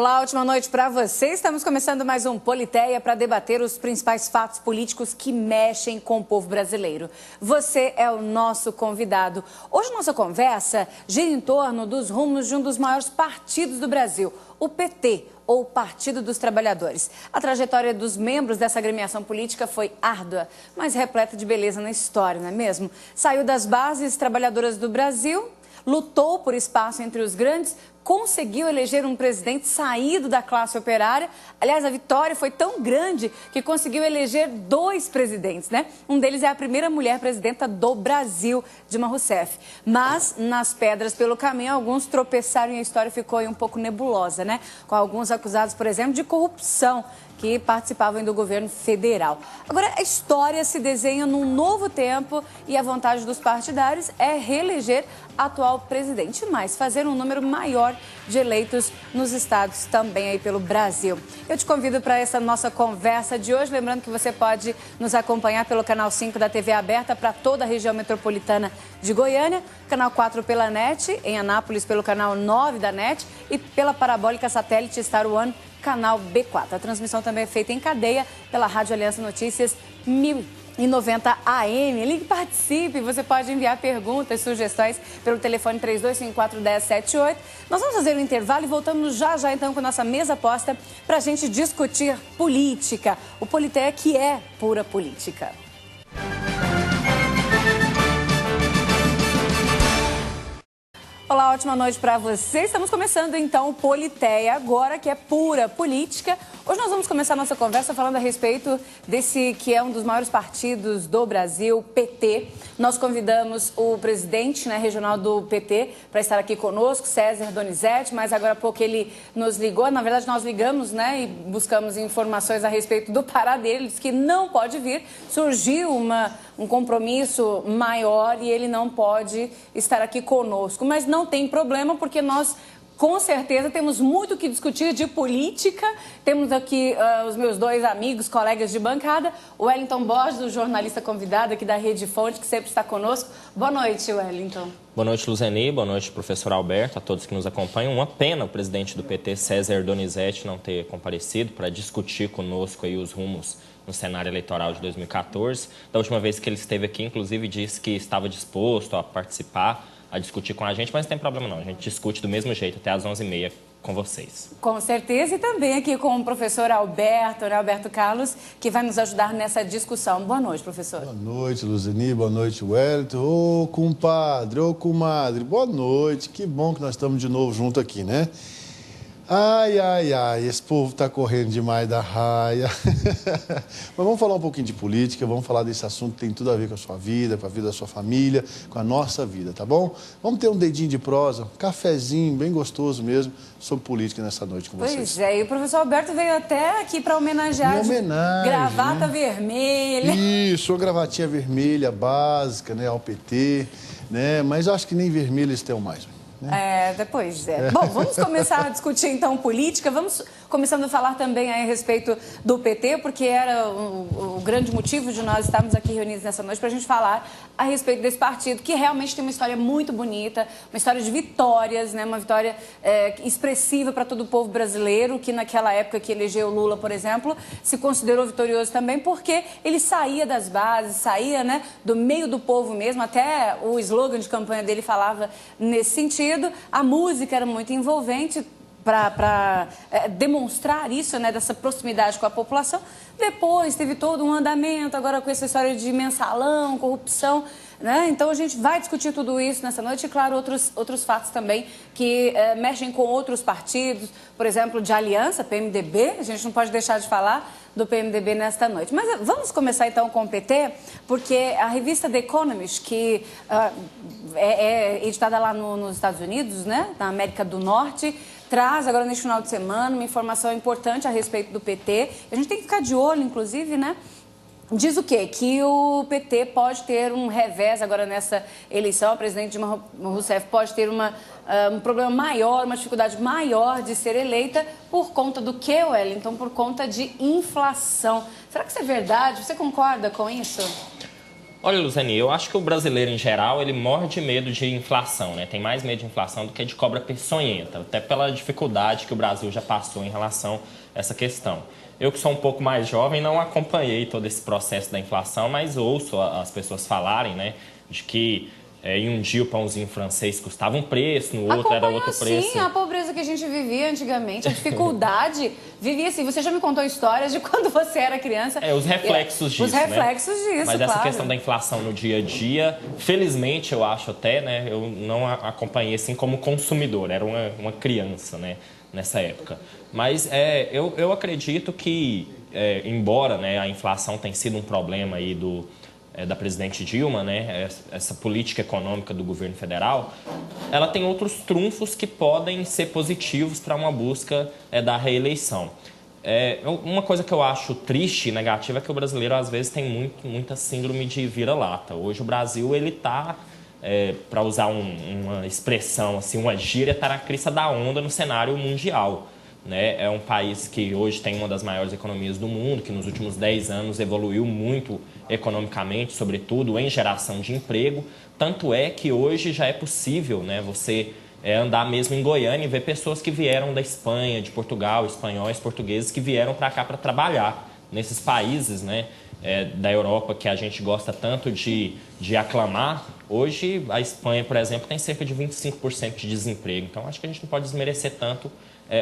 Olá, ótima noite para você. Estamos começando mais um Politeia para debater os principais fatos políticos que mexem com o povo brasileiro. Você é o nosso convidado. Hoje nossa conversa gira em torno dos rumos de um dos maiores partidos do Brasil, o PT, ou Partido dos Trabalhadores. A trajetória dos membros dessa agremiação política foi árdua, mas repleta de beleza na história, não é mesmo? Saiu das bases trabalhadoras do Brasil, lutou por espaço entre os grandes, conseguiu eleger um presidente saído da classe operária. Aliás, a vitória foi tão grande que conseguiu eleger 2 presidentes, né? Um deles é a primeira mulher presidenta do Brasil, Dilma Rousseff. Mas, nas pedras pelo caminho, alguns tropeçaram e a história ficou aí um pouco nebulosa, né? Com alguns acusados, por exemplo, de corrupção, que participavam do governo federal. Agora, a história se desenha num novo tempo e a vontade dos partidários é reeleger atual presidente, mas fazer um número maior de eleitos nos estados também aí pelo Brasil. Eu te convido para essa nossa conversa de hoje, lembrando que você pode nos acompanhar pelo canal 5 da TV aberta para toda a região metropolitana de Goiânia, canal 4 pela NET, em Anápolis pelo canal 9 da NET e pela parabólica satélite Star One, canal B4. A transmissão também é feita em cadeia pela Rádio Aliança Notícias 1090 AM. Ligue, participe, você pode enviar perguntas, sugestões pelo telefone 3254-1078. Nós vamos fazer um intervalo e voltamos já então com a nossa mesa posta para a gente discutir política. O Politeia que é pura política. Olá, ótima noite para você. Estamos começando então o Politeia agora, que é pura política. Hoje nós vamos começar a nossa conversa falando a respeito desse que é um dos maiores partidos do Brasil, PT. Nós convidamos o presidente, né, regional do PT para estar aqui conosco, César Donizete, mas agora há pouco ele nos ligou. Na verdade, nós ligamos, né, e buscamos informações a respeito do parar dele. Ele disse que não pode vir. Surgiu um compromisso maior e ele não pode estar aqui conosco. Mas não tem problema, porque nós, com certeza, temos muito o que discutir de política. Temos aqui os meus 2 amigos, colegas de bancada, o Wellington Borges, o jornalista convidado aqui da Rede Fonte, que sempre está conosco. Boa noite, Wellington. Boa noite, Luzeni. Boa noite, professor Alberto, a todos que nos acompanham. Uma pena o presidente do PT, César Donizete, não ter comparecido para discutir conosco aí os rumos no cenário eleitoral de 2014. Da última vez que ele esteve aqui, inclusive, disse que estava disposto a participar, a discutir com a gente, mas não tem problema não. A gente discute do mesmo jeito até às 11h30 com vocês. Com certeza, e também aqui com o professor Alberto, né, Alberto Carlos, que vai nos ajudar nessa discussão. Boa noite, professor. Boa noite, Luzeni. Boa noite, Wellington. Ô, compadre, ô, comadre. Boa noite. Que bom que nós estamos de novo juntos aqui, né? Ai, ai, ai, esse povo está correndo demais da raia. Mas vamos falar um pouquinho de política, vamos falar desse assunto que tem tudo a ver com a sua vida, com a vida da sua família, com a nossa vida, tá bom? Vamos ter um dedinho de prosa, um cafezinho bem gostoso mesmo, sobre política nessa noite com vocês. Pois é, e o professor Alberto veio até aqui para homenagear. Gravata, né? Vermelha. Isso, uma gravatinha vermelha básica, né, ao PT, né? Mas eu acho que nem vermelho eles têm mais. Depois. Bom, vamos começar a discutir então política. Vamos começando a falar também a respeito do PT, porque era o grande motivo de nós estarmos aqui reunidos nessa noite para a gente falar a respeito desse partido, que realmente tem uma história muito bonita, uma história de vitórias, né? Uma vitória expressiva para todo o povo brasileiro, que naquela época que elegeu Lula, por exemplo, se considerou vitorioso também, porque ele saía das bases, saía, né, do meio do povo mesmo. Até o slogan de campanha dele falava nesse sentido. A música era muito envolvente para demonstrar isso, né, dessa proximidade com a população. Depois teve todo um andamento, agora com essa história de mensalão, corrupção, né? Então a gente vai discutir tudo isso nessa noite e, claro, outros fatos também que mexem com outros partidos, por exemplo, de aliança, PMDB. A gente não pode deixar de falar do PMDB nesta noite. Mas vamos começar então com o PT, porque a revista The Economist, que é editada lá nos Estados Unidos, né, na América do Norte, traz agora neste final de semana uma informação importante a respeito do PT. A gente tem que ficar de olho, inclusive, né? Diz o quê? Que o PT pode ter um revés agora nessa eleição. A presidente Dilma Rousseff pode ter um problema maior, uma dificuldade maior de ser eleita por conta do quê, Wellington? Por conta de inflação. Será que isso é verdade? Você concorda com isso? Olha, Luzeni, eu acho que o brasileiro, em geral, ele morre de medo de inflação, né? Tem mais medo de inflação do que de cobra peçonhenta, até pela dificuldade que o Brasil já passou em relação a essa questão. Eu, que sou um pouco mais jovem, não acompanhei todo esse processo da inflação, mas ouço as pessoas falarem, né, de que em um dia o pãozinho francês custava um preço, no outro era outro preço. Sim, a pobreza que a gente vivia antigamente, a dificuldade. Vivia assim. Você já me contou histórias de quando você era criança. Os reflexos disso, Os reflexos disso, Mas essa claro. questão da inflação no dia a dia, felizmente, eu acho até, né, eu não acompanhei assim como consumidor, era uma criança, né, nessa época. Mas eu acredito que, embora, né, a inflação tenha sido um problema aí da presidente Dilma, né, essa política econômica do governo federal, ela tem outros trunfos que podem ser positivos para uma busca da reeleição. Uma coisa que eu acho triste e negativa é que o brasileiro, às vezes, tem muita síndrome de vira-lata. Hoje o Brasil, ele está, para usar uma expressão, assim, uma gíria, está na crista da onda no cenário mundial. Né? É um país que hoje tem uma das maiores economias do mundo, que nos últimos 10 anos evoluiu muito economicamente, sobretudo em geração de emprego. Tanto é que hoje já é possível, né, você andar mesmo em Goiânia e ver pessoas que vieram da Espanha, de Portugal, espanhóis, portugueses, que vieram para cá para trabalhar nesses países, né, da Europa que a gente gosta tanto de aclamar. Hoje a Espanha, por exemplo, tem cerca de 25% de desemprego. Então acho que a gente não pode desmerecer tanto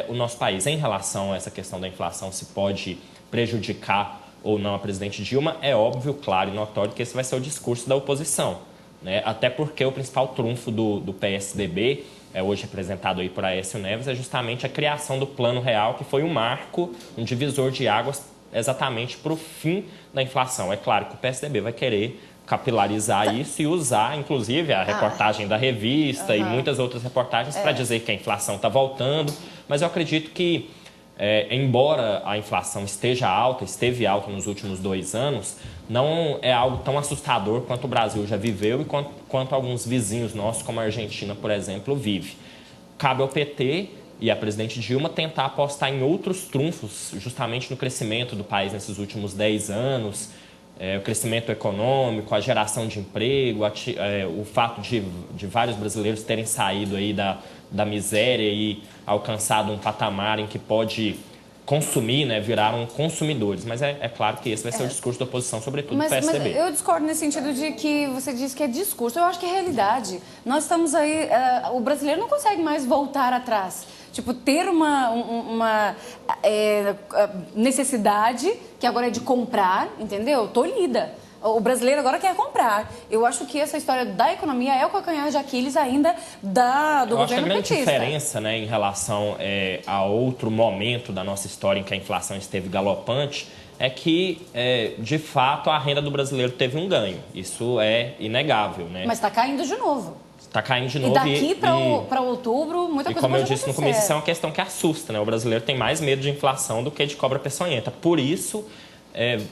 o nosso país. Em relação a essa questão da inflação, se pode prejudicar ou não a presidente Dilma, é óbvio, claro e notório que esse vai ser o discurso da oposição, né? Até porque o principal trunfo do PSDB, hoje representado aí por Aécio Neves, é justamente a criação do Plano Real, que foi um marco, um divisor de águas exatamente para o fim da inflação. É claro que o PSDB vai querer capilarizar isso e usar, inclusive, a reportagem da revista e muitas outras reportagens para dizer que a inflação está voltando. Mas eu acredito que, embora a inflação esteve alta nos últimos 2 anos, não é algo tão assustador quanto o Brasil já viveu e quanto alguns vizinhos nossos, como a Argentina, por exemplo, vive. Cabe ao PT e à presidente Dilma tentar apostar em outros trunfos, justamente no crescimento do país nesses últimos 10 anos, o crescimento econômico, a geração de emprego, o fato de vários brasileiros terem saído aí da miséria e alcançado um patamar em que pode consumir, né, viraram consumidores. Mas é claro que esse vai ser o discurso da oposição, sobretudo do PSDB. Mas eu discordo nesse sentido de que você diz que é discurso. Eu acho que é realidade. Nós estamos aí... o brasileiro não consegue mais voltar atrás. Tipo, ter uma necessidade, que agora é de comprar, entendeu? Tolhida. O brasileiro agora quer comprar. Eu acho que essa história da economia é o calcanhar de Aquiles ainda do governo petista. Eu acho que a grande diferença, né, em relação a outro momento da nossa história em que a inflação esteve galopante é que, de fato, a renda do brasileiro teve um ganho. Isso é inegável, né? Mas está caindo de novo. Está caindo de novo. E daqui para outubro, muita coisa pode acontecer. E como eu disse no começo, isso é uma questão que assusta, né? O brasileiro tem mais medo de inflação do que de cobra peçonhenta. Por isso,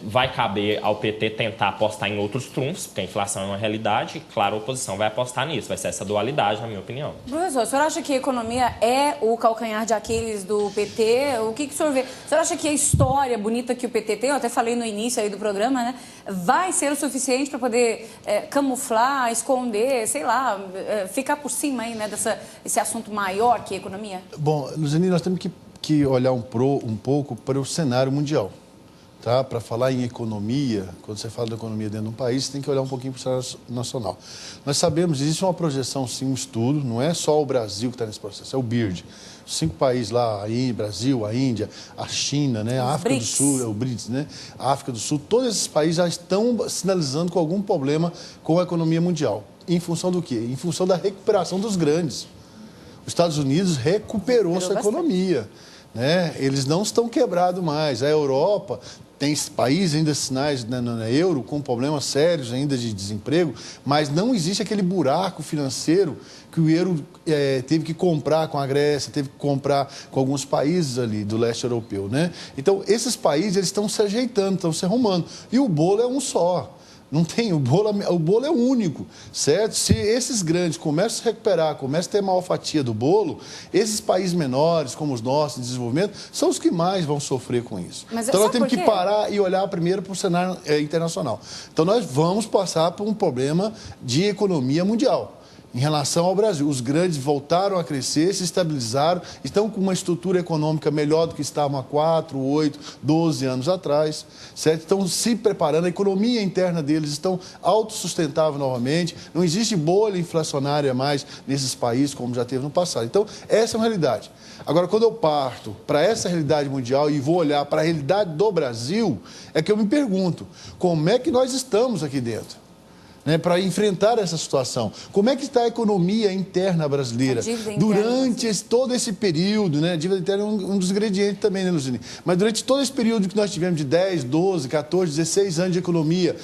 vai caber ao PT tentar apostar em outros trunfos, porque a inflação é uma realidade, e, claro, a oposição vai apostar nisso. Vai ser essa dualidade, na minha opinião. Professor, o senhor acha que a economia é o calcanhar de Aquiles do PT? O que o senhor vê? O senhor acha que a história bonita que o PT tem, eu até falei no início aí do programa, né, vai ser o suficiente para poder camuflar, esconder, sei lá, ficar por cima aí, né, desse assunto maior que a economia? Bom, Luzeni, nós temos que olhar um pouco para o cenário mundial. Tá? Para falar em economia, quando você fala de economia dentro de um país, você tem que olhar um pouquinho para o cenário nacional. Nós sabemos, existe uma projeção, sim, um estudo, não é só o Brasil que está nesse processo, é o BIRD. 5 países lá, aí, Brasil, a Índia, a China, né? A África do Sul, o BRICS, né? A África do Sul, todos esses países já estão sinalizando com algum problema com a economia mundial. Em função do quê? Em função da recuperação dos grandes. Os Estados Unidos recuperou sua economia. Né? Eles não estão quebrados mais. A Europa tem países ainda sinais na euro com problemas sérios ainda de desemprego, mas não existe aquele buraco financeiro que o euro teve que comprar com a Grécia, teve que comprar com alguns países ali do leste europeu. Né? Então, esses países eles estão se ajeitando, estão se arrumando. E o bolo é um só. Não tem, o bolo é único, certo? Se esses grandes começam a se recuperar, começam a ter maior fatia do bolo, esses países menores, como os nossos, em desenvolvimento, são os que mais vão sofrer com isso. Então, nós temos que parar e olhar primeiro para o cenário internacional. Então, nós vamos passar por um problema de economia mundial. Em relação ao Brasil, os grandes voltaram a crescer, se estabilizaram, estão com uma estrutura econômica melhor do que estavam há 4, 8, 12 anos atrás, certo? Estão se preparando, a economia interna deles estão autossustentável novamente, não existe bolha inflacionária mais nesses países como já teve no passado. Então, essa é uma realidade. Agora, quando eu parto para essa realidade mundial e vou olhar para a realidade do Brasil, é que eu me pergunto, como é que nós estamos aqui dentro? Para enfrentar essa situação. Como é que está a economia interna brasileira? Durante todo esse período, né? A dívida interna é um dos ingredientes também, né, Luzine? Mas durante todo esse período que nós tivemos de 10, 12, 14, 16 anos de economia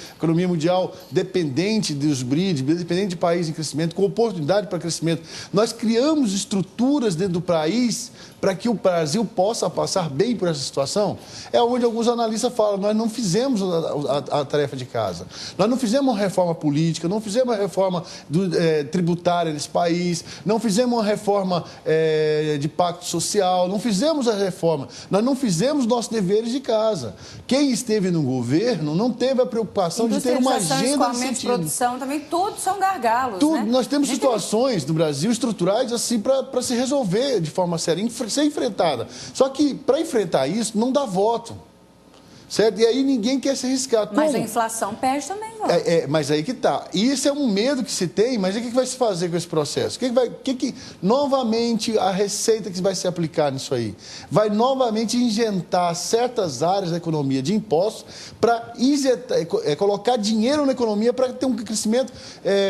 mundial dependente dos BRICS, dependente de países em crescimento, com oportunidade para crescimento, nós criamos estruturas dentro do país para que o Brasil possa passar bem por essa situação. É onde alguns analistas falam, nós não fizemos a tarefa de casa. Nós não fizemos uma reforma política, não fizemos uma reforma tributária nesse país, não fizemos uma reforma de pacto social, não fizemos a reforma, nós não fizemos nossos deveres de casa. Quem esteve no governo não teve a preocupação de ter uma agenda nesse sentido. Produção também, todos são gargalos, né? Nós temos situações no Brasil estruturais assim para se resolver de forma séria, ser enfrentada. Só que para enfrentar isso não dá voto. Certo? E aí ninguém quer se arriscar. Como? Mas a inflação perde também, voto. Mas aí que está. E isso é um medo que se tem, mas o que vai se fazer com esse processo? Novamente, a receita que vai se aplicar nisso aí? Vai novamente injetar certas áreas da economia de impostos para colocar dinheiro na economia para ter um crescimento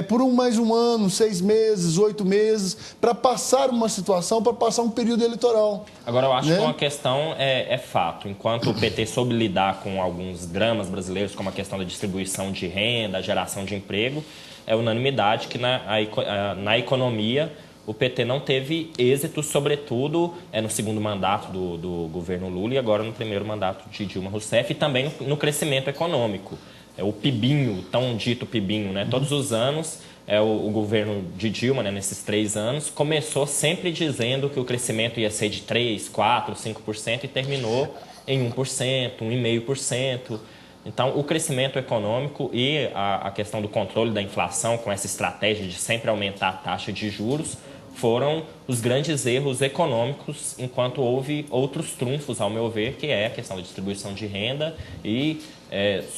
por mais um ano, 6 meses, 8 meses, para passar uma situação, para passar um período eleitoral. Agora, eu acho que uma questão é fato. Enquanto o PT soube lidar com alguns dramas brasileiros, como a questão da distribuição de renda, a geração de emprego, é unanimidade que na economia o PT não teve êxito, sobretudo no segundo mandato do governo Lula e agora no primeiro mandato de Dilma Rousseff, e também no crescimento econômico. O PIBinho, tão dito PIBinho, né? Todos os anos, o governo de Dilma, né, nesses 3 anos, começou sempre dizendo que o crescimento ia ser de 3%, 4%, 5% e terminou em 1%, 1,5%. Então, o crescimento econômico e a questão do controle da inflação, com essa estratégia de sempre aumentar a taxa de juros, foram os grandes erros econômicos, enquanto houve outros trunfos, ao meu ver, que é a questão da distribuição de renda e,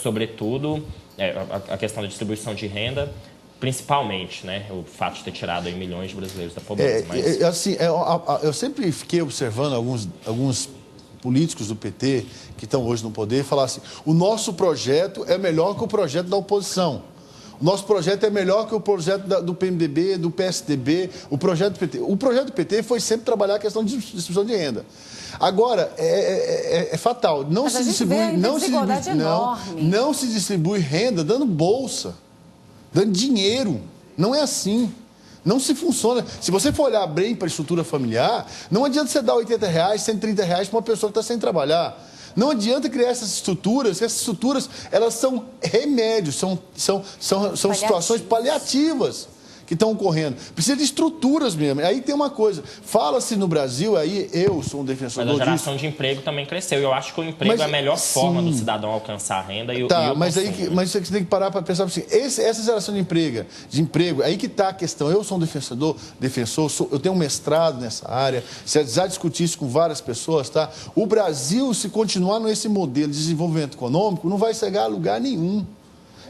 sobretudo, a questão da distribuição de renda, principalmente, né, o fato de ter tirado aí milhões de brasileiros da pobreza. Eu sempre fiquei observando alguns políticos do PT que estão hoje no poder falar assim, o nosso projeto é melhor que o projeto da oposição. O nosso projeto é melhor que o projeto do PMDB, do PSDB, o projeto do PT. O projeto do PT foi sempre trabalhar a questão de distribuição de renda. Agora, é fatal. Não se distribui renda dando bolsa, dando dinheiro. Não é assim. Não se funciona. Se você for olhar bem para a estrutura familiar, não adianta você dar R$80, R$130 para uma pessoa que está sem trabalhar. Não adianta criar essas estruturas elas são remédios, são situações paliativas que estão ocorrendo. Precisa de estruturas mesmo. Aí tem uma coisa, fala-se no Brasil, aí eu sou um defensor disso. Mas a geração de emprego também cresceu. Eu acho que o emprego é a melhor forma do cidadão alcançar a renda e o mas você tem que parar para pensar assim, essa geração de emprego, aí que está a questão. Eu sou um defensor, eu tenho um mestrado nessa área, já discuti isso com várias pessoas, tá? O Brasil, se continuar nesse modelo de desenvolvimento econômico, não vai chegar a lugar nenhum.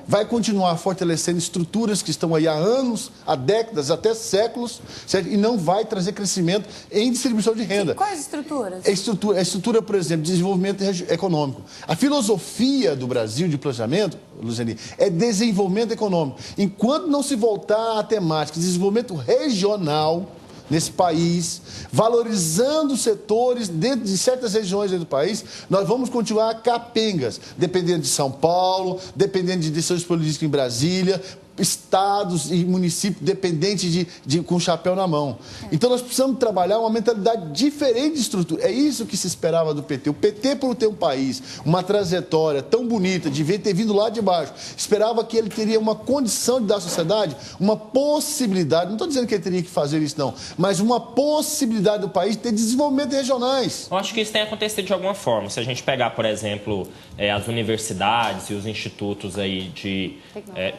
Vai continuar fortalecendo estruturas que estão aí há anos, há décadas, até séculos, certo? E não vai trazer crescimento em distribuição de renda. Quais estruturas? A estrutura, por exemplo, de desenvolvimento econômico. A filosofia do Brasil de planejamento, Luziane, é desenvolvimento econômico. Enquanto não se voltar à temática de desenvolvimento regional nesse país, valorizando setores dentro de certas regiões do país, nós vamos continuar capengas, dependendo de São Paulo, dependendo de decisões políticas em Brasília, estados e municípios dependentes com o chapéu na mão. Então nós precisamos trabalhar uma mentalidade diferente de estrutura. É isso que se esperava do PT. O PT, por ter um país, uma trajetória tão bonita, de ter vindo lá de baixo, esperava que ele teria uma condição de dar à sociedade uma possibilidade, não estou dizendo que ele teria que fazer isso não, mas uma possibilidade do país ter desenvolvimento regionais. Eu acho que isso tem acontecido de alguma forma. Se a gente pegar, por exemplo, as universidades e os institutos aí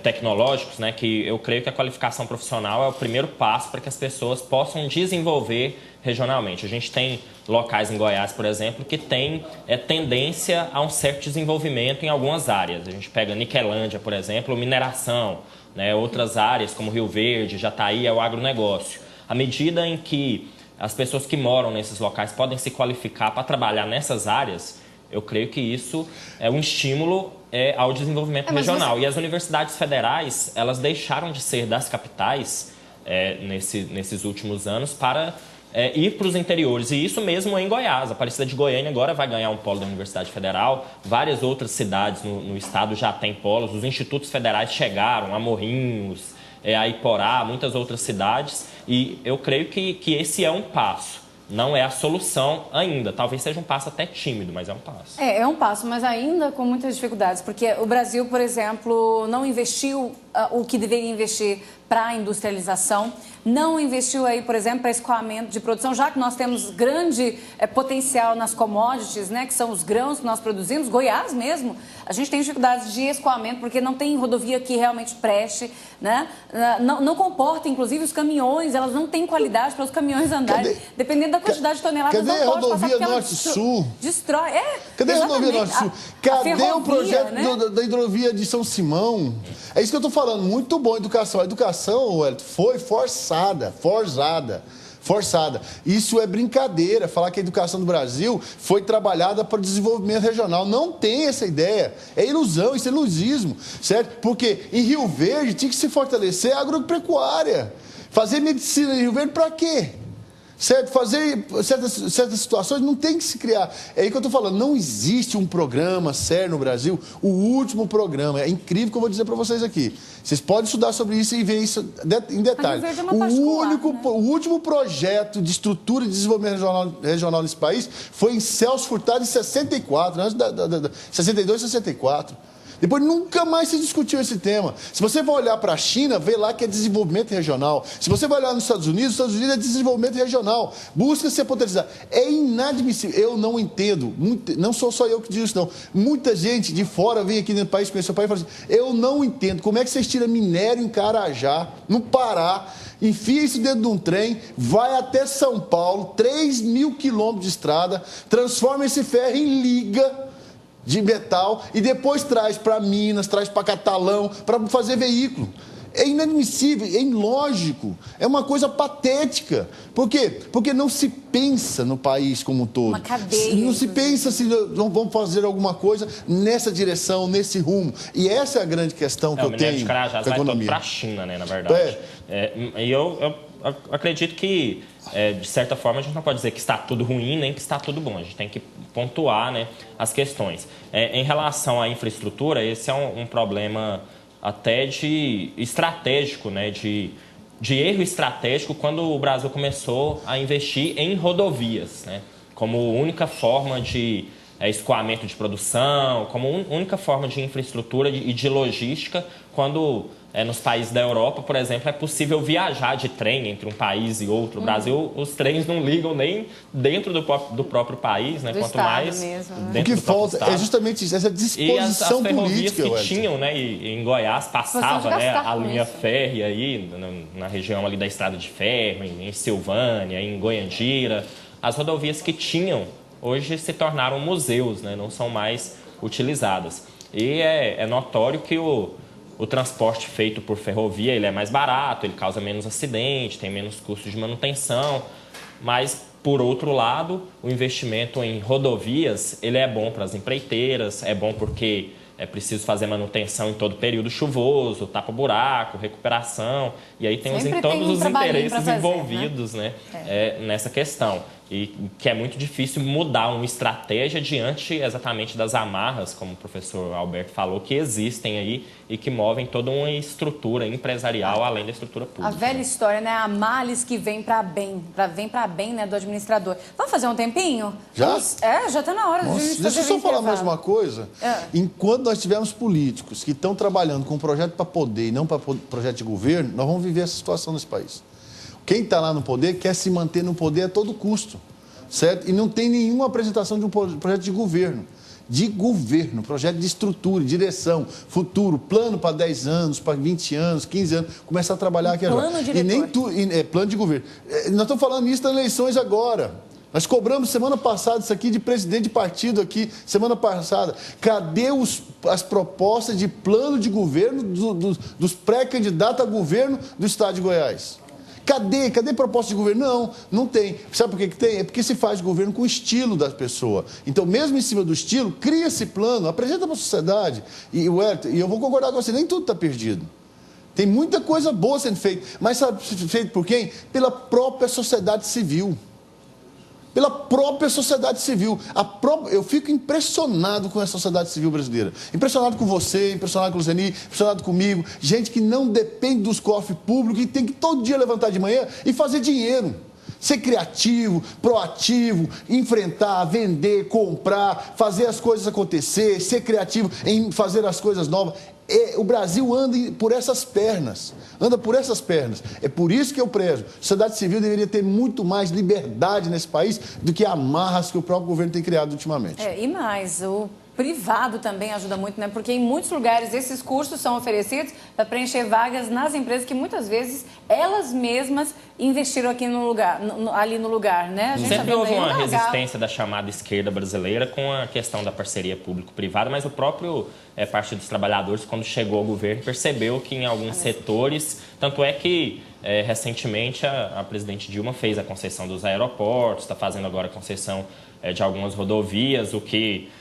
tecnológicos, né, que eu creio que a qualificação profissional é o primeiro passo para que as pessoas possam desenvolver regionalmente. A gente tem locais em Goiás, por exemplo, que tem tendência a um certo desenvolvimento em algumas áreas. A gente pega Niquelândia, por exemplo, mineração, né, outras áreas como Rio Verde, Jataí, é o agronegócio. À medida em que as pessoas que moram nesses locais podem se qualificar para trabalhar nessas áreas, eu creio que isso é um estímulo ao desenvolvimento regional. E as universidades federais, elas deixaram de ser das capitais nesses últimos anos para ir para os interiores. E isso mesmo em Goiás. A Aparecida de Goiânia agora vai ganhar um polo da Universidade Federal. Várias outras cidades no estado já têm polos. Os institutos federais chegaram, a Morrinhos, a Iporá, muitas outras cidades. E eu creio que esse é um passo. Não é a solução ainda. Talvez seja um passo até tímido, mas é um passo. É um passo, mas ainda com muitas dificuldades. Porque o Brasil, por exemplo, não investiu o que deveria investir para a industrialização. Não investiu aí, por exemplo, para escoamento de produção, já que nós temos grande potencial nas commodities, né, que são os grãos que nós produzimos. Goiás mesmo, a gente tem dificuldades de escoamento porque não tem rodovia que realmente preste, né? Não comporta, inclusive, os caminhões, elas não têm qualidade para os caminhões andarem. Dependendo da quantidade de toneladas, não pode passar porque ela destrói. Cadê a rodovia Norte-Sul? Cadê o projeto, né, da hidrovia de São Simão? É isso que eu estou falando, muito bom educação. A educação, Wellington, foi forçada. Isso é brincadeira, falar que a educação do Brasil foi trabalhada para o desenvolvimento regional. Não tem essa ideia. É ilusão, isso é ilusismo, certo? Porque em Rio Verde tinha que se fortalecer a agropecuária. Fazer medicina em Rio Verde para quê? Certo? Fazer certas situações não tem que se criar. É aí que eu estou falando, não existe um programa sério no Brasil, o último programa. É incrível que eu vou dizer para vocês aqui. Vocês podem estudar sobre isso e ver isso em detalhe. O último projeto de estrutura de desenvolvimento regional nesse país foi em Celso Furtado em 64, antes 62 e 64. Depois nunca mais se discutiu esse tema. Se você vai olhar para a China, vê lá que é desenvolvimento regional. Se você vai olhar nos Estados Unidos é desenvolvimento regional. Busca se potencializar. É inadmissível. Eu não entendo. Não sou só eu que digo isso, não. Muita gente de fora vem aqui dentro do país, conhece o país e fala assim, eu não entendo. Como é que vocês tiram minério em Carajá, no Pará, enfia isso dentro de um trem, vai até São Paulo, 3.000 quilômetros de estrada, transforma esse ferro em liga de metal e depois traz para Minas, traz para Catalão, para fazer veículo. É inadmissível, é ilógico, é uma coisa patética. Por quê? Porque não se pensa no país como um todo. Uma cadeia. Não se pensa se não vamos fazer alguma coisa nessa direção, nesse rumo. E essa é a grande questão que eu tenho de Carajás com a economia. Vai para a China, né, na verdade. E eu acredito que, de certa forma, a gente não pode dizer que está tudo ruim, nem que está tudo bom. A gente tem que pontuar, né, as questões. Em relação à infraestrutura, esse é um problema até de estratégico, né, de erro estratégico quando o Brasil começou a investir em rodovias, né, como única forma de escoamento de produção, como única forma de infraestrutura e de logística, quando nos países da Europa, por exemplo, é possível viajar de trem entre um país e outro. O Brasil, os trens não ligam nem dentro do próprio país, né? Quanto mais mesmo, né? O que falta é justamente isso, essa disposição e as ferrovias política. Que tinham, né? E em Goiás passava, né, a linha férrea aí, na região ali da Estrada de Ferro, em Silvânia, em Goiandira. As rodovias que tinham, hoje se tornaram museus, né? Não são mais utilizadas. E é notório que o transporte feito por ferrovia, ele é mais barato, ele causa menos acidente, tem menos custos de manutenção, mas, por outro lado, o investimento em rodovias, ele é bom para as empreiteiras, é bom porque é preciso fazer manutenção em todo período chuvoso, tapa-buraco, recuperação, e aí temos todos os interesses envolvidos, né, nessa questão. e que é muito difícil mudar uma estratégia diante exatamente das amarras, como o professor Alberto falou, que existem aí e que movem toda uma estrutura empresarial além da estrutura pública. A velha história, né? A males que vem para bem, né, do administrador. Vamos fazer um tempinho? Já? Já está na hora. Deixa eu só falar mais uma coisa. Enquanto nós tivermos políticos que estão trabalhando com um projeto para poder e não para projeto de governo, nós vamos viver essa situação nesse país. Quem está lá no poder quer se manter no poder a todo custo, certo? E não tem nenhuma apresentação de um projeto de governo. Projeto de estrutura, direção, futuro, plano para 10 anos, para 20 anos, 15 anos, começar a trabalhar aqui agora. Plano diretor. E nem plano de governo. Nós estamos falando isso das eleições agora. Nós cobramos semana passada isso aqui de presidente de partido aqui, semana passada. Cadê as propostas de plano de governo dos pré-candidatos a governo do estado de Goiás? Cadê proposta de governo? Não tem. Sabe por que tem? É porque se faz governo com o estilo da pessoa. Então, mesmo em cima do estilo, cria esse plano, apresenta para a sociedade. E eu vou concordar com você, nem tudo está perdido. Tem muita coisa boa sendo feita. Mas sabe feito por quem? Pela própria sociedade civil. Pela própria sociedade civil. Eu fico impressionado com a sociedade civil brasileira. Impressionado com você, impressionado com o Zeni, impressionado comigo. Gente que não depende dos cofres públicos e tem que todo dia levantar de manhã e fazer dinheiro. Ser criativo, proativo, enfrentar, vender, comprar, fazer as coisas acontecer, ser criativo em fazer as coisas novas. O Brasil anda por essas pernas, É por isso que eu prezo. A sociedade civil deveria ter muito mais liberdade nesse país do que amarras que o próprio governo tem criado ultimamente. E mais, o privado também ajuda muito, né? Porque em muitos lugares esses cursos são oferecidos para preencher vagas nas empresas que muitas vezes elas mesmas investiram aqui ali no lugar, né? Sempre houve uma resistência da chamada esquerda brasileira com a questão da parceria público-privada, mas o próprio Partido dos Trabalhadores, quando chegou ao governo, percebeu que em alguns setores, tanto é que recentemente a presidente Dilma fez a concessão dos aeroportos, está fazendo agora a concessão de algumas rodovias, o que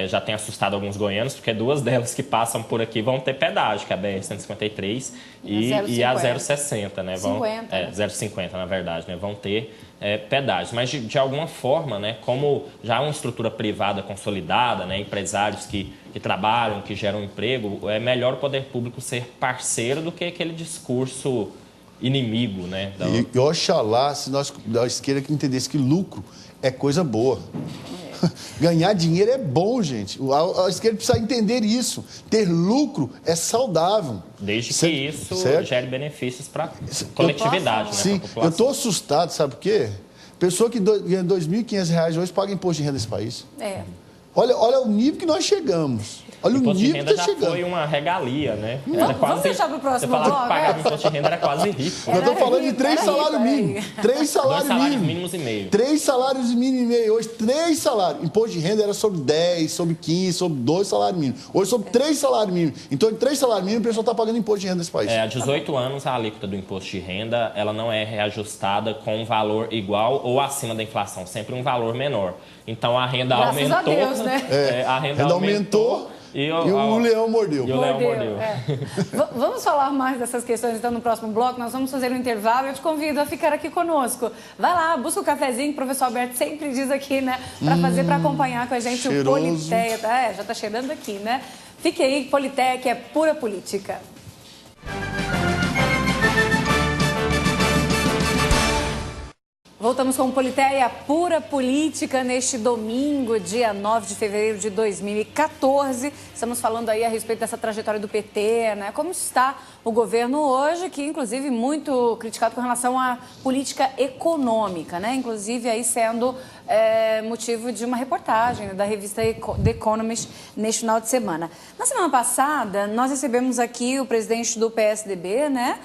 já tem assustado alguns goianos, porque duas delas que passam por aqui vão ter pedágio, que é a BR-153 e a 060, né? 050, na verdade, né? Vão ter pedágio. Mas, de alguma forma, né, como já há uma estrutura privada consolidada, né, empresários que trabalham, que geram emprego, é melhor o poder público ser parceiro do que aquele discurso inimigo, né? E oxalá, se nós da esquerda que entendesse que lucro é coisa boa. Ganhar dinheiro é bom, gente. A esquerda precisa entender isso. Ter lucro é saudável. Desde que isso gere benefícios para a coletividade, né? Sim, eu estou assustado, sabe por quê? Pessoa que ganha R$ 2.500 hoje paga imposto de renda nesse país. Olha o nível que nós chegamos. Olha o nível que está chegando. Já foi uma regalia, né? Vamos deixar para o próximo bloco. Você falava que pagar imposto de renda era quase rico. Eu estou falando de 3 salários mínimos. 3 salários mínimos e meio. 3 salários mínimos e meio. Hoje, 3 salários. Imposto de renda era sobre 10, sobre 15, sobre 2 salários mínimos. Hoje, sobre 3 salários mínimos. Então, em 3 salários mínimos, o pessoal está pagando imposto de renda nesse país. Há 18 anos, a alíquota do imposto de renda ela não é reajustada com um valor igual ou acima da inflação. Sempre um valor menor. Então, a renda aumentou. Graças a Deus, né? A renda aumentou. E o leão mordeu. Vamos falar mais dessas questões, então, no próximo bloco. Nós vamos fazer um intervalo. Eu te convido a ficar aqui conosco. Vai lá, busca o cafezinho, que o professor Alberto sempre diz aqui, né? Para acompanhar com a gente cheiroso. O Politeia. Já está cheirando aqui, né? Fique aí, Politeia, que é pura política. Voltamos com o Politeia, pura política, neste domingo, dia 9 de fevereiro de 2014. Estamos falando aí a respeito dessa trajetória do PT, né? Como está o governo hoje, que inclusive muito criticado com relação à política econômica, né? Inclusive aí sendo motivo de uma reportagem, né, da revista The Economist neste final de semana. Na semana passada, nós recebemos aqui o presidente do PSDB, né?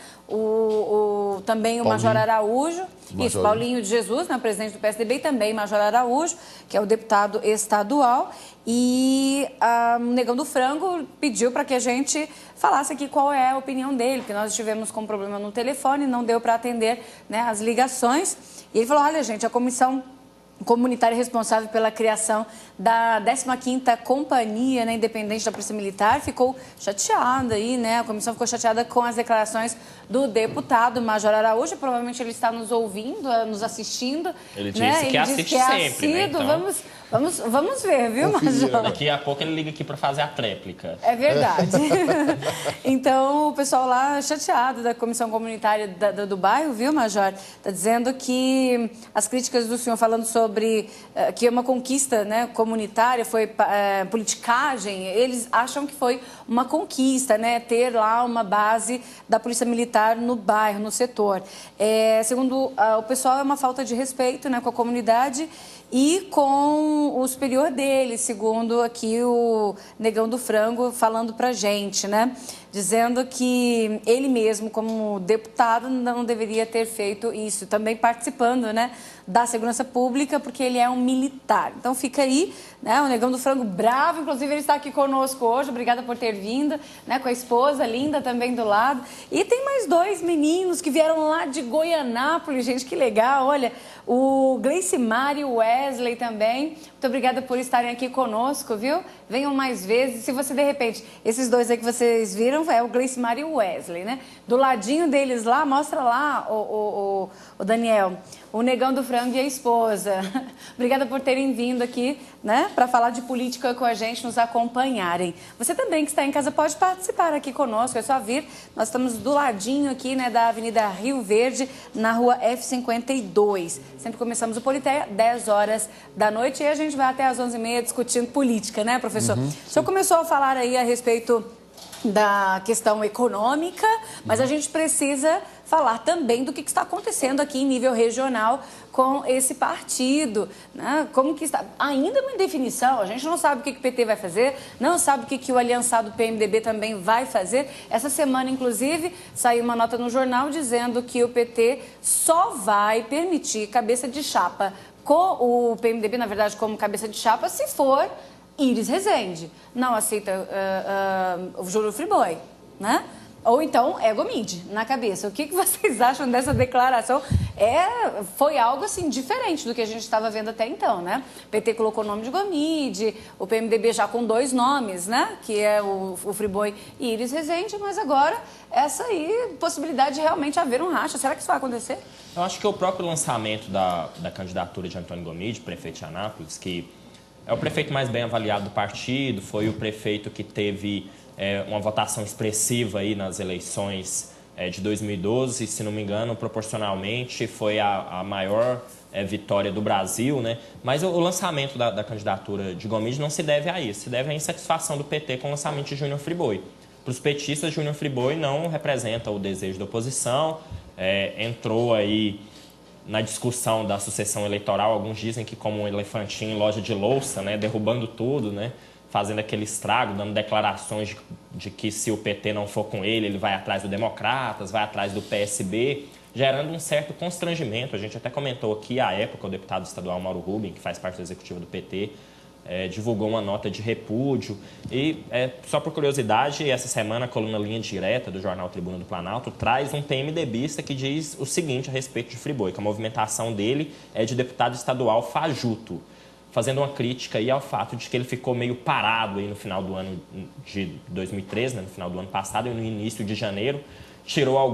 Também o Major Araújo. Isso, Paulinho de Jesus, né, presidente do PSDB, e também Major Araújo, que é o deputado estadual. E o Negão do Frango pediu para que a gente falasse aqui qual é a opinião dele, porque nós estivemos com um problema no telefone, não deu para atender, né, as ligações. E ele falou, olha, gente, a comissão comunitária responsável pela criação da 15ª Companhia, né, Independente da Polícia Militar ficou chateada aí, né? A comissão ficou chateada com as declarações do deputado Major Araújo. Provavelmente ele está nos ouvindo, nos assistindo. Ele né? disse que assiste sempre, né? Então... Vamos ver, viu, Major? Daqui a pouco ele liga aqui para fazer a tréplica. É verdade. Então, o pessoal lá chateado da Comissão Comunitária do bairro, viu, Major? Está dizendo que as críticas do senhor falando sobre que uma conquista, né, comunitária foi politicagem, eles acham que foi uma conquista, né, ter lá uma base da Polícia Militar no bairro, no setor. Segundo o pessoal, é uma falta de respeito, né, com a comunidade e com o superior dele, segundo aqui o Negão do Frango falando pra gente, né? Dizendo que ele mesmo, como deputado, não deveria ter feito isso. Também participando, né, da segurança pública, porque ele é um militar. Então fica aí, né, o Negão do Frango bravo, inclusive ele está aqui conosco hoje, obrigada por ter vindo, né, com a esposa linda também do lado. E tem mais 2 meninos que vieram lá de Goianápolis, gente, que legal, olha, o Gleicimar e o Wesley também. Muito obrigada por estarem aqui conosco, viu? Venham mais vezes. Se você, de repente, esses 2 aí que vocês viram, é o Gleicimar e o Wesley, né? Do ladinho deles lá, mostra lá, o Daniel, o Negão do Frango e a esposa. Obrigada por terem vindo aqui, né, para falar de política com a gente, nos acompanharem. Você também que está em casa pode participar aqui conosco, é só vir. Nós estamos do ladinho aqui, né, da Avenida Rio Verde, na rua F52. Sempre começamos o Politeia, 10 horas da noite, e a gente vai até às 11h30 discutindo política, né, professor? O senhor começou a falar aí a respeito da questão econômica, mas a gente precisa falar também do que está acontecendo aqui em nível regional com esse partido, né? Como que está? Ainda uma indefinição, a gente não sabe o que o PT vai fazer, não sabe o que o aliançado PMDB também vai fazer. Essa semana, inclusive, saiu uma nota no jornal dizendo que o PT só vai permitir cabeça de chapa com o PMDB, na verdade, como cabeça de chapa, se for Iris Rezende. Não aceita o Júlio Friboi, né? Ou então Egomide na cabeça. O que vocês acham dessa declaração? Foi algo assim diferente do que a gente estava vendo até então, né? O PT colocou o nome de Egomide, o PMDB já com 2 nomes, né? Que é o Friboi e Iris Rezende, mas agora essa aí, possibilidade de realmente haver um racha. Será que isso vai acontecer? Eu acho que o próprio lançamento da candidatura de Antônio Gomide, prefeito de Anápolis, que é o prefeito mais bem avaliado do partido, foi o prefeito que teve uma votação expressiva aí nas eleições de 2012, se não me engano, proporcionalmente foi a maior vitória do Brasil, né? Mas o lançamento da candidatura de Gomide não se deve a isso, se deve à insatisfação do PT com o lançamento de Júnior Friboi. Para os petistas, Júnior Friboi não representa o desejo da oposição, entrou aí na discussão da sucessão eleitoral, alguns dizem que como um elefantinho em loja de louça, né, derrubando tudo, né, fazendo aquele estrago, dando declarações de que se o PT não for com ele vai atrás do Democratas, vai atrás do PSB, gerando um certo constrangimento. A gente até comentou aqui, à época, o deputado estadual Mauro Rubin, que faz parte da executiva do PT, divulgou uma nota de repúdio. E, só por curiosidade, essa semana a coluna Linha Direta do jornal Tribuna do Planalto traz um PMDBista que diz o seguinte a respeito de Friboi, que a movimentação dele é de deputado estadual fajuto, fazendo uma crítica aí ao fato de que ele ficou meio parado aí no final do ano de 2013, né, no final do ano passado e no início de janeiro, tirou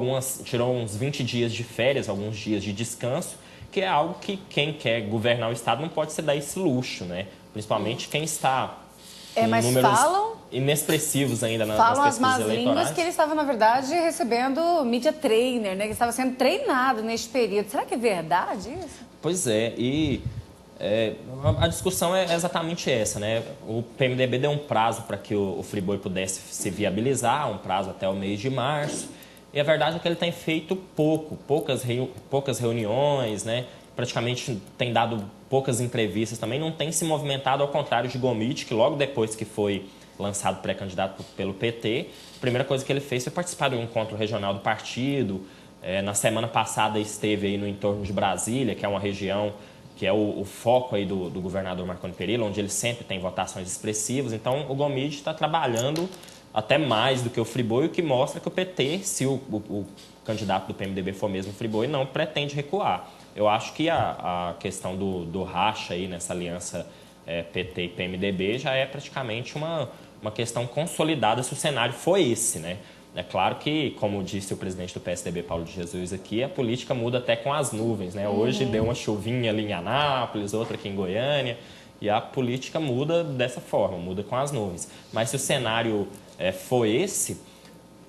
uns 20 dias de férias, alguns dias de descanso, que é algo que quem quer governar o Estado não pode se dar esse luxo, né? Principalmente quem está com mas números falam inexpressivos ainda nas falam as pesquisas más eleitorais. línguas que ele estava, na verdade, recebendo media trainer, né? Que estava sendo treinado neste período. Será que é verdade isso? Pois é, e a discussão é exatamente essa, né? O PMDB deu um prazo para que o Friboi pudesse se viabilizar, um prazo até o mês de março. E a verdade é que ele tem feito poucas reuniões, né? Praticamente tem dado poucas entrevistas também, não tem se movimentado, ao contrário de Gomide, que logo depois que foi lançado pré-candidato pelo PT, a primeira coisa que ele fez foi participar do encontro regional do partido. Na semana passada esteve aí no entorno de Brasília, que é uma região que é o foco aí do governador Marconi Perillo, onde ele sempre tem votações expressivas. Então, o Gomide está trabalhando até mais do que o Friboi, o que mostra que o PT, se o candidato do PMDB for mesmo o Friboi, não pretende recuar. Eu acho que a questão do racha aí nessa aliança PT e PMDB já é praticamente uma questão consolidada se o cenário for esse, né? É claro que, como disse o presidente do PSDB, Paulo de Jesus, aqui, a política muda até com as nuvens, né? Hoje deu uma chuvinha ali em Anápolis, outra aqui em Goiânia, e a política muda dessa forma, muda com as nuvens. Mas se o cenário for esse,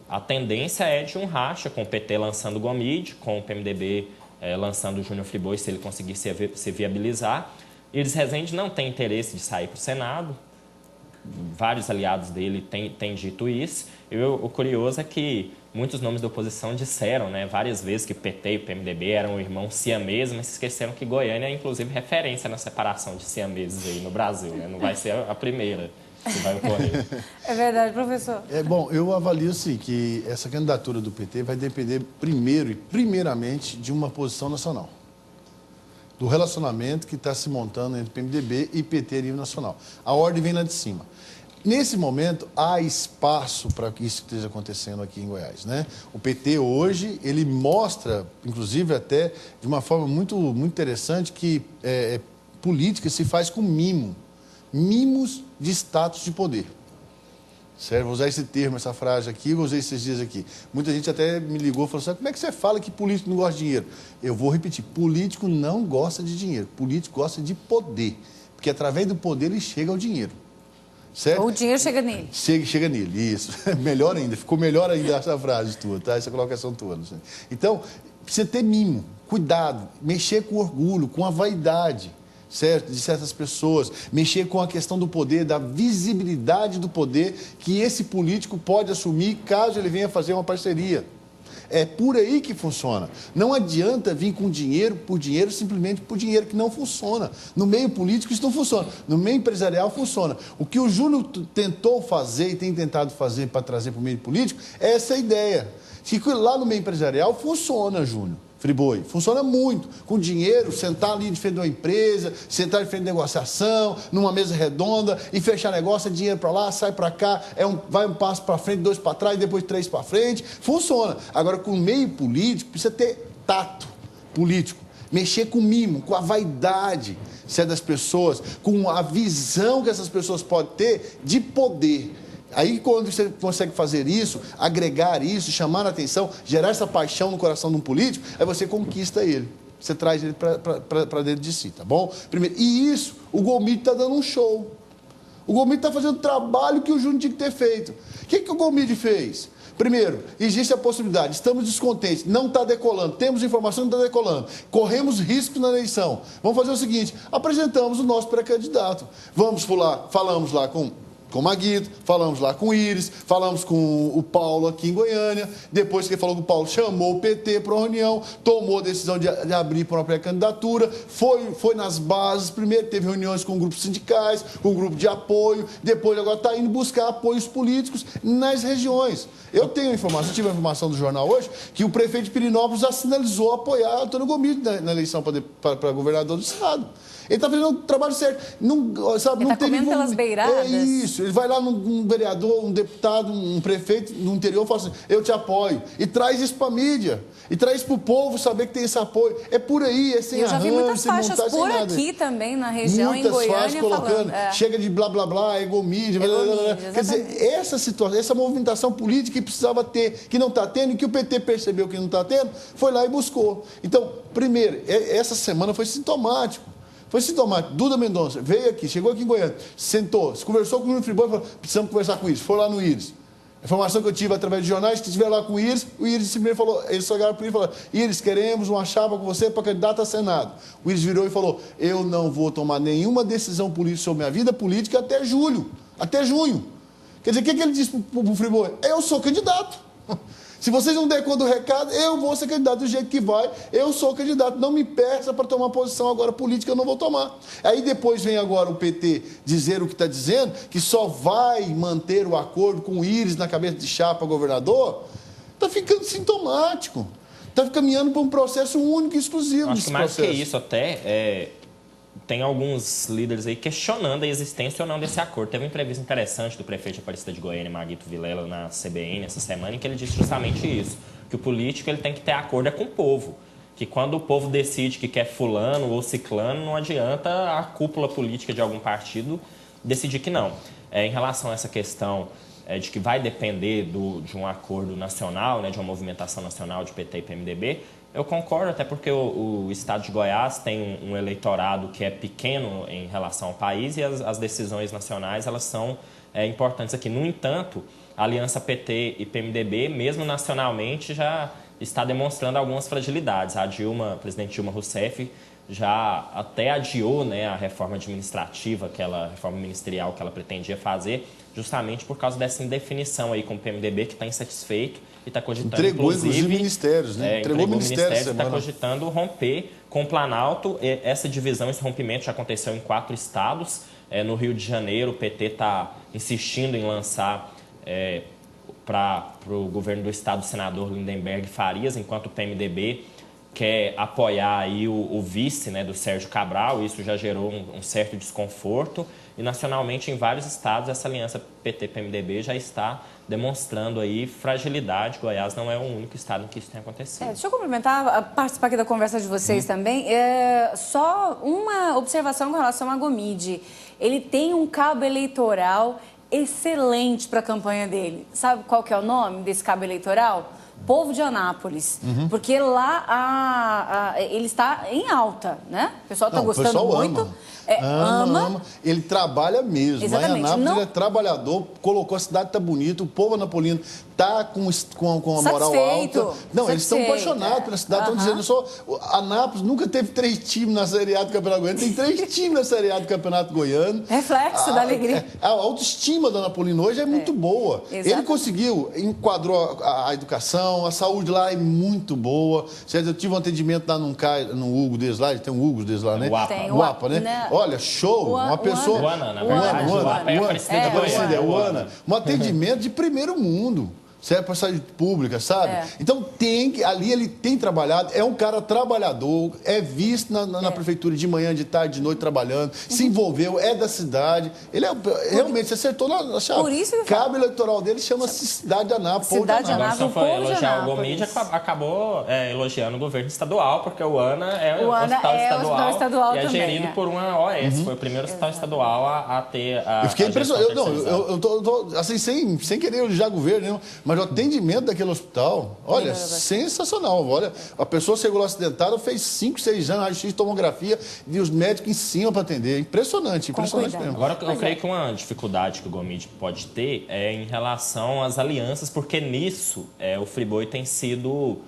a tendência é de um racha, com o PT lançando o Gomide, com o PMDB lançando o Júnior Friboi, se ele conseguir se viabilizar. Iris Rezende não tem interesse de sair para o Senado, vários aliados dele têm dito isso. O curioso é que muitos nomes da oposição disseram, né, várias vezes que o PT e o PMDB eram irmãos siameses, mas esqueceram que Goiânia é, inclusive, referência na separação de siameses aí no Brasil, né? Não vai ser a primeira que vai ocorrer. É verdade, professor. Bom, eu avalio assim, que essa candidatura do PT vai depender primeiramente de uma posição nacional. Do relacionamento que está se montando entre PMDB e PT a nível nacional. A ordem vem lá de cima. Nesse momento, há espaço para que isso esteja acontecendo aqui em Goiás, né? O PT hoje, ele mostra, inclusive até de uma forma muito interessante, que política se faz com mimos de status de poder. Certo? Vou usar esse termo, essa frase aqui, vou usar esses dias aqui. Muita gente até me ligou e falou assim, como é que você fala que político não gosta de dinheiro? Eu vou repetir, político não gosta de dinheiro, político gosta de poder, porque através do poder ele chega ao dinheiro. Certo? Ou o dinheiro chega nele. Chega nele, isso. Melhor ainda, ficou melhor ainda essa frase tua, tá? Essa colocação tua. Então, precisa ter mimo, cuidado, mexer com orgulho, com a vaidade, certo? De certas pessoas, mexer com a questão do poder, da visibilidade do poder que esse político pode assumir caso ele venha fazer uma parceria. É por aí que funciona. Não adianta vir com dinheiro por dinheiro, simplesmente por dinheiro, que não funciona. No meio político isso não funciona. No meio empresarial funciona. O que o Júnior tentou fazer e tem tentado fazer para trazer para o meio político é essa ideia. Que lá no meio empresarial funciona, Júnior Friboi, funciona muito. Com dinheiro, sentar ali de frente de uma empresa, sentar de frente de negociação, numa mesa redonda e fechar negócio, é dinheiro para lá, sai para cá, vai um passo para frente, 2 para trás, depois 3 para frente. Funciona. Agora, com o meio político, precisa ter tato político. Mexer com mimo, com a vaidade das pessoas, com a visão que essas pessoas podem ter de poder. Aí, quando você consegue fazer isso, agregar isso, chamar a atenção, gerar essa paixão no coração de um político, aí você conquista ele. Você traz ele para dentro de si, tá bom? Primeiro, e isso, o Gomide está dando um show. O Gomide está fazendo o trabalho que o Júnior tinha que ter feito. O que o Gomide fez? Primeiro, existe a possibilidade, estamos descontentes, não está decolando, temos informação que não está decolando, corremos riscos na eleição. Vamos fazer o seguinte, apresentamos o nosso pré-candidato. Falamos lá com o Maguito, falamos lá com o Iris, falamos com o Paulo aqui em Goiânia. Depois que ele falou com o Paulo, chamou o PT para uma reunião, tomou a decisão de abrir para uma pré-candidatura, foi nas bases, primeiro teve reuniões com grupos sindicais, com um grupo de apoio, depois agora está indo buscar apoios políticos nas regiões. Eu tive a informação do jornal hoje, que o prefeito de Pirenópolis já sinalizou apoiar Antônio Gomide na eleição para governador do estado. Ele está fazendo um trabalho certo. Ele está comendo pelas beiradas. É isso. Ele vai lá num vereador, um deputado, um prefeito no interior e fala assim, eu te apoio. E traz isso para a mídia. E traz para o povo saber que tem esse apoio. É por aí, é sem arranjo, sem montagem, sem nada. Eu já vi muitas faixas por aqui também, na região, em Goiânia, faixas colocando, chega de blá, blá, blá, egomídia, blá, blá, blá. Quer dizer, essa situação, essa movimentação política que precisava ter, que não está tendo, e que o PT percebeu que não está tendo, foi lá e buscou. Então, primeiro, essa semana foi sintomático. Duda Mendonça veio aqui, chegou aqui em Goiânia, sentou, se conversou com o Júnior Friboi e falou, precisamos conversar com o Iris. Foi lá no Iris. A informação que eu tive através de jornais, que estiver lá com o Iris simplesmente falou, eles chegaram para o Iris e falaram, Iris, queremos uma chapa com você para candidato a Senado. O Iris virou e falou, eu não vou tomar nenhuma decisão política sobre minha vida política até junho. Quer dizer, o que ele disse para o Friboi? Eu sou candidato. Se vocês não der conta do recado, eu vou ser candidato do jeito que vai, eu sou candidato, não me peça para tomar posição agora política, eu não vou tomar. Aí depois vem agora o PT dizer o que está dizendo, que só vai manter o acordo com o Iris na cabeça de chapa governador, está ficando sintomático, está caminhando para um processo único e exclusivo. Acho que mais que isso até, tem alguns líderes aí questionando a existência ou não desse acordo. Teve uma entrevista interessante do prefeito de Aparecida de Goiânia, Maguito Vilela, na CBN essa semana, em que ele disse justamente isso, que o político ele tem que ter acordo com o povo, que quando o povo decide que quer fulano ou ciclano, não adianta a cúpula política de algum partido decidir que não. Em relação a essa questão de que vai depender de um acordo nacional, né, de uma movimentação nacional de PT e PMDB, eu concordo, até porque o estado de Goiás tem um eleitorado que é pequeno em relação ao país e as decisões nacionais elas são importantes aqui. No entanto, a aliança PT e PMDB, mesmo nacionalmente, já está demonstrando algumas fragilidades. A presidente Dilma Rousseff, já até adiou, né, a reforma administrativa, aquela reforma ministerial que ela pretendia fazer, justamente por causa dessa indefinição aí com o PMDB, que está insatisfeito e está cogitando, entregou, inclusive, ministérios, né? Entregou ministérios e está cogitando romper com o Planalto. Essa divisão, esse rompimento já aconteceu em 4 estados. No Rio de Janeiro, o PT está insistindo em lançar para o governo do estado o senador Lindenberg Farias, enquanto o PMDB quer apoiar aí o vice, né, do Sérgio Cabral. Isso já gerou um certo desconforto. E nacionalmente, em vários estados, essa aliança PT-PMDB já está demonstrando aí fragilidade. Goiás não é o único estado em que isso tem acontecido. Deixa eu complementar, participar aqui da conversa de vocês também. Só uma observação com relação a Gomide. Ele tem um cabo eleitoral excelente para a campanha dele. Sabe qual que é o nome desse cabo eleitoral? Povo de Anápolis, porque lá ele está em alta, né? O pessoal está gostando muito. Ama. Ele trabalha mesmo. Exatamente. Lá em Anápolis ele é trabalhador, colocou a cidade, tá bonito, o povo anapolino tá com a moral alta. Não, eles estão apaixonados pela cidade, estão dizendo Anápolis nunca teve 3 times na Série A do Campeonato Goiano, tem 3 times na Série A do Campeonato Goiano. Reflexo da alegria. A autoestima do anapolino hoje é muito boa. Exatamente. Ele conseguiu, enquadrou a educação, a saúde lá é muito boa. Eu tive um atendimento lá no Hugo deles lá, tem um Hugo deles lá, né? O APA, né? Olha, show! Uma pessoa... O ANA, na verdade. O APA é Aparecida de Goiânia. O ANA. Um atendimento de primeiro mundo. Serve para saúde pública, sabe? Então, ali ele tem trabalhado, é um cara trabalhador, é visto na prefeitura de manhã, de tarde, de noite trabalhando, se envolveu, é da cidade. Ele realmente, você acertou na chave. Por isso que cabo eleitoral dele chama-se Cidade de Anápolis. Cidade de Agora, Anápolis, só foi elogiar o Gomide, acabou elogiando o governo estadual, porque o ANA é o hospital estadual e é gerido por uma OS. Foi o primeiro hospital estadual a ter a... Eu fiquei impressionado. Eu tô assim, sem querer elogiar o governo, mas o atendimento daquele hospital, olha, sensacional. Olha, a pessoa chegou lá acidentada, fez 5, 6 anos, raio-x, tomografia, e os médicos em cima para atender. Impressionante mesmo. Agora, eu creio que uma dificuldade que o Gomide pode ter é em relação às alianças, porque nisso o Friboi tem sido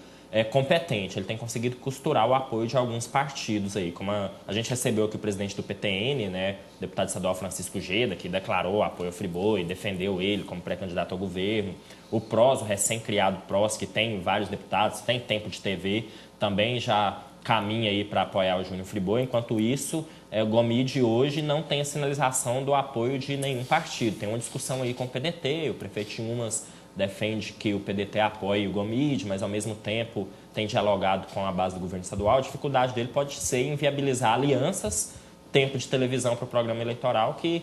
competente. Ele tem conseguido costurar o apoio de alguns partidos aí. Como a gente recebeu aqui o presidente do PTN, né, o deputado estadual Francisco Geda, que declarou apoio ao Friboi, defendeu ele como pré-candidato ao governo. O PROS, o recém-criado PROS, que tem vários deputados, tem tempo de TV, também já caminha aí para apoiar o Júnior Friboi. Enquanto isso, o Gomide hoje não tem a sinalização do apoio de nenhum partido. Tem uma discussão aí com o PDT, o prefeito Umas defende que o PDT apoie o Gomide, mas ao mesmo tempo tem dialogado com a base do governo estadual. A dificuldade dele pode ser inviabilizar alianças, tempo de televisão para o programa eleitoral, que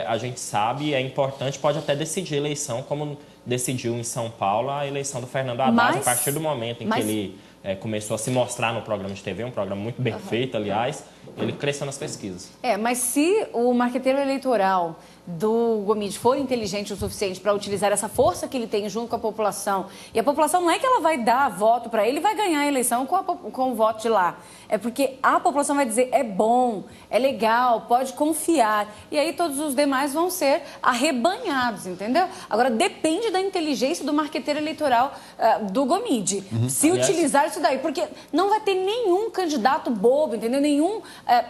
a gente sabe é importante, pode até decidir a eleição, como decidiu em São Paulo a eleição do Fernando Haddad, a partir do momento em que ele começou a se mostrar no programa de TV, um programa muito bem feito, aliás, ele cresceu nas pesquisas. Mas se o marqueteiro eleitoral do Gomide for inteligente o suficiente para utilizar essa força que ele tem junto com a população, e a população não é que ela vai dar voto para ele e vai ganhar a eleição com o voto de lá, é porque a população vai dizer é bom, é legal, pode confiar, e aí todos os demais vão ser arrebanhados, entendeu? Agora, depende da inteligência do marqueteiro eleitoral do Gomide, se utilizar isso daí, porque não vai ter nenhum candidato bobo, entendeu? Nenhum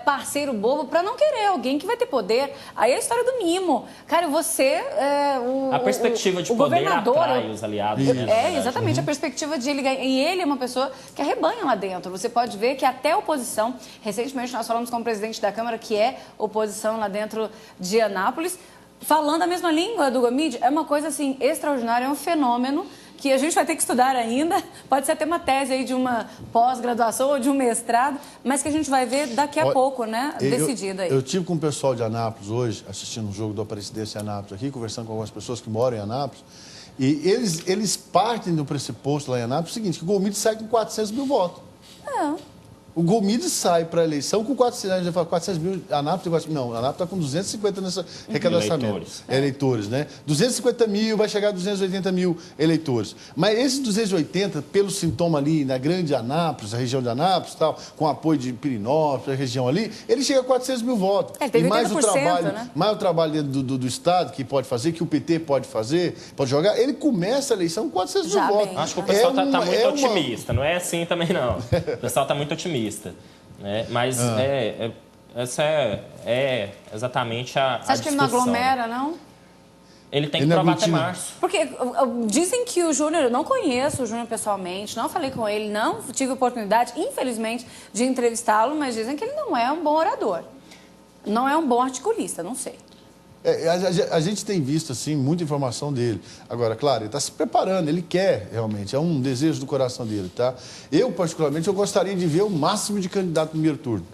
parceiro bobo para não querer alguém que vai ter poder. Aí é a história do mimo. Cara, você... a perspectiva de poder atrai os aliados. Exatamente, a perspectiva de ele ganhar. E ele é uma pessoa que arrebanha lá dentro. Você pode ver que até a oposição, recentemente nós falamos com o presidente da Câmara, que é oposição lá dentro de Anápolis, falando a mesma língua do Gomide, é uma coisa assim extraordinária, é um fenômeno que a gente vai ter que estudar ainda, pode ser até uma tese aí de uma pós-graduação ou de um mestrado, mas que a gente vai ver daqui a pouco, né, decidido aí. Eu tive com o pessoal de Anápolis hoje, assistindo um jogo do Aparecidense em Anápolis aqui, conversando com algumas pessoas que moram em Anápolis, e eles partem do pressuposto lá em Anápolis o seguinte, que o Gomide sai com 400 mil votos. O Gomide sai para a eleição com 400 mil, a ANAP tem 400 mil, não, a ANAP está com 250 nessa arrecadaçamento. Eleitores, né? 250 mil, vai chegar a 280 mil eleitores. Mas esses 280, pelo sintoma ali na grande Anápolis, a região de Anápolis, tal, com apoio de Pirinópolis, a região ali, ele chega a 400 mil votos. Ele teve e mais 80%, o trabalho, né? mais o trabalho dentro do Estado que pode fazer, que o PT pode fazer, pode jogar, ele começa a eleição com 400 mil votos. Acho que o pessoal está muito otimista, não é assim também não. O pessoal está muito otimista. Né? Mas essa é exatamente a Você acha que ele não aglomera, não? Ele tem que provar até março. Porque dizem que o Júnior, eu não conheço o Júnior pessoalmente, não falei com ele, não tive oportunidade, infelizmente, de entrevistá-lo, mas dizem que ele não é um bom orador. Não é um bom articulista, não sei. A gente tem visto, assim, muita informação dele. Agora, claro, ele está se preparando, ele quer, realmente, é um desejo do coração dele, tá? Eu, particularmente, eu gostaria de ver o máximo de candidato no primeiro turno,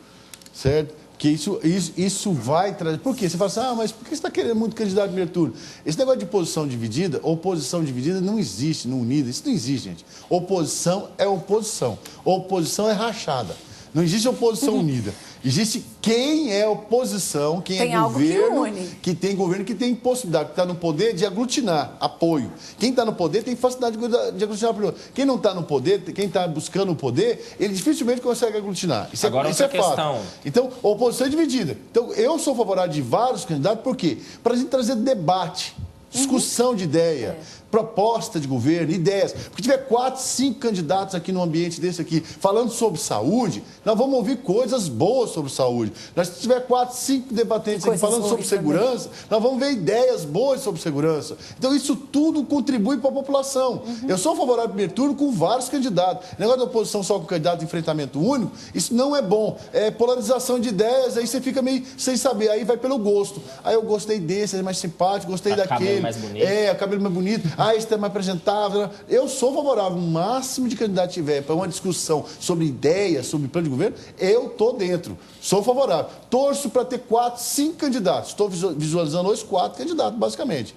certo? Porque isso vai trazer... Por quê? Você fala assim, mas por que você está querendo muito candidato no primeiro turno? Esse negócio de posição dividida, oposição dividida não existe, não unida, isso não existe, gente. Oposição é oposição, oposição é rachada. Não existe oposição unida. Existe quem é oposição, quem tem é governo, que tem governo que tem possibilidade, que está no poder, de aglutinar apoio. Quem está no poder tem facilidade de aglutinar apoio. Quem não está no poder, quem está buscando o poder, ele dificilmente consegue aglutinar. Isso é fato. Então, a oposição é dividida. Então, eu sou favorável de vários candidatos, por quê? Para a gente trazer debate, discussão de ideia, proposta de governo, ideias. Porque tiver 4, 5 candidatos aqui no ambiente desse aqui falando sobre saúde, nós vamos ouvir coisas boas sobre saúde. Se tiver 4, 5 debatentes aqui falando sobre segurança, nós vamos ver ideias boas sobre segurança. Então isso tudo contribui para a população. Eu sou favorável ao primeiro turno com vários candidatos. O negócio da oposição só com candidato de enfrentamento único, isso não é bom. É polarização de ideias, aí você fica meio sem saber, aí vai pelo gosto. Aí eu gostei desse, é mais simpático, gostei daquele. Cabelo mais bonito. O cabelo mais bonito. Esse é mais apresentável. Eu sou favorável, o máximo de candidato tiver para uma discussão sobre ideias, sobre plano de governo, eu estou dentro. Sou favorável. Torço para ter 4, 5 candidatos. Estou visualizando hoje 4 candidatos, basicamente.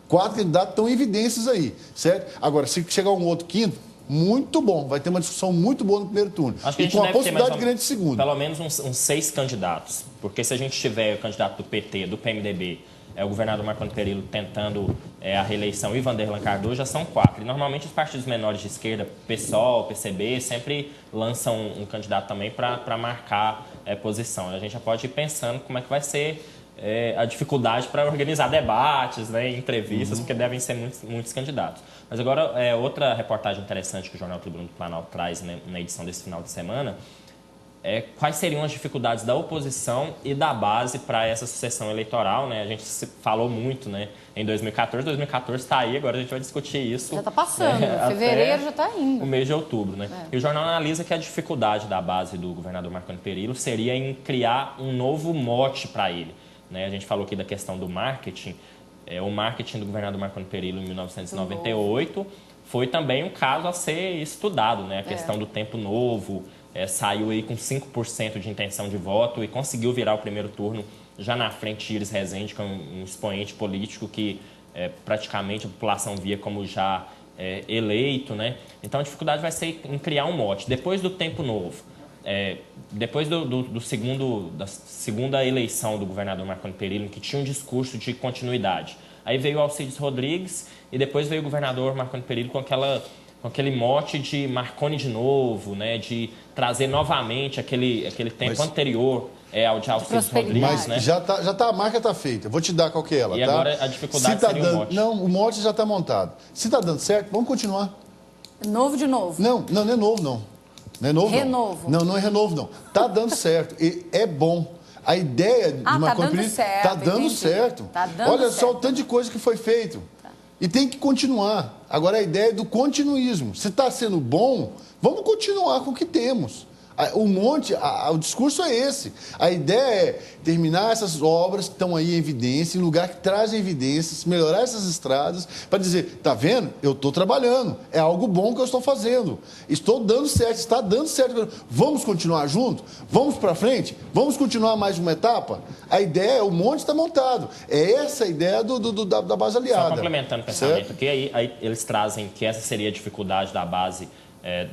4 candidatos estão em evidências aí, certo? Agora, se chegar um outro quinto, muito bom. Vai ter uma discussão muito boa no primeiro turno. Acho que a gente com deve a possibilidade ter grande de segundo. Pelo menos uns 6 candidatos. Porque se a gente tiver o candidato do PT, do PMDB, o governador Marconi Perillo tentando a reeleição e Vanderlan Cardoso, já são 4. E normalmente os partidos menores de esquerda, PSOL, PCB, sempre lançam um candidato também para marcar posição. A gente já pode ir pensando como é que vai ser a dificuldade para organizar debates, né, entrevistas, porque devem ser muitos candidatos. Mas agora, outra reportagem interessante que o Jornal Tribuna do Planalto traz, né, na edição desse final de semana, quais seriam as dificuldades da oposição e da base para essa sucessão eleitoral, né? A gente falou muito, né, em 2014. 2014 está aí, agora a gente vai discutir isso. Já está passando, fevereiro já está indo. O mês de outubro, né? E o jornal analisa que a dificuldade da base do governador Marconi Perillo seria em criar um novo mote para ele, né? A gente falou aqui da questão do marketing. O marketing do governador Marconi Perillo em 1998 foi também um caso a ser estudado, né? A questão do tempo novo. Saiu aí com 5% de intenção de voto e conseguiu virar o primeiro turno já na frente de Iris Rezende, que é um expoente político que praticamente a população via como já eleito, né? Então a dificuldade vai ser em criar um mote. Depois do tempo novo, depois da segunda eleição do governador Marconi Perillo, que tinha um discurso de continuidade, aí veio o Alcides Rodrigues e depois veio o governador Marconi Perillo com aquele mote de Marconi de novo, né, de trazer novamente aquele tempo anterior ao de Alcides Rodrigues. Mas né? a marca está feita. Vou te dar qual que é ela, e agora a dificuldade seria o mote. Não, o mote já está montado. Se está dando certo, vamos continuar. Novo de novo? Não é novo, não. Não é novo, renovo. Não é renovo, não. Está dando certo. E é bom. A ideia de Marconi Perillo está dando certo. Olha só o tanto de coisa que foi feito. E tem que continuar. Agora, a ideia é do continuismo. Se está sendo bom, vamos continuar com o que temos. O discurso é esse. A ideia é terminar essas obras que estão aí em evidência, em lugar que trazem evidências, melhorar essas estradas, para dizer, tá vendo? Eu estou trabalhando, é algo bom que eu estou fazendo. Estou dando certo, está dando certo. Vamos continuar junto? Vamos para frente? Vamos continuar mais uma etapa? A ideia, o monte está montado. É essa a ideia da base aliada. Só complementando o pensamento aqui, aí eles trazem que essa seria a dificuldade da base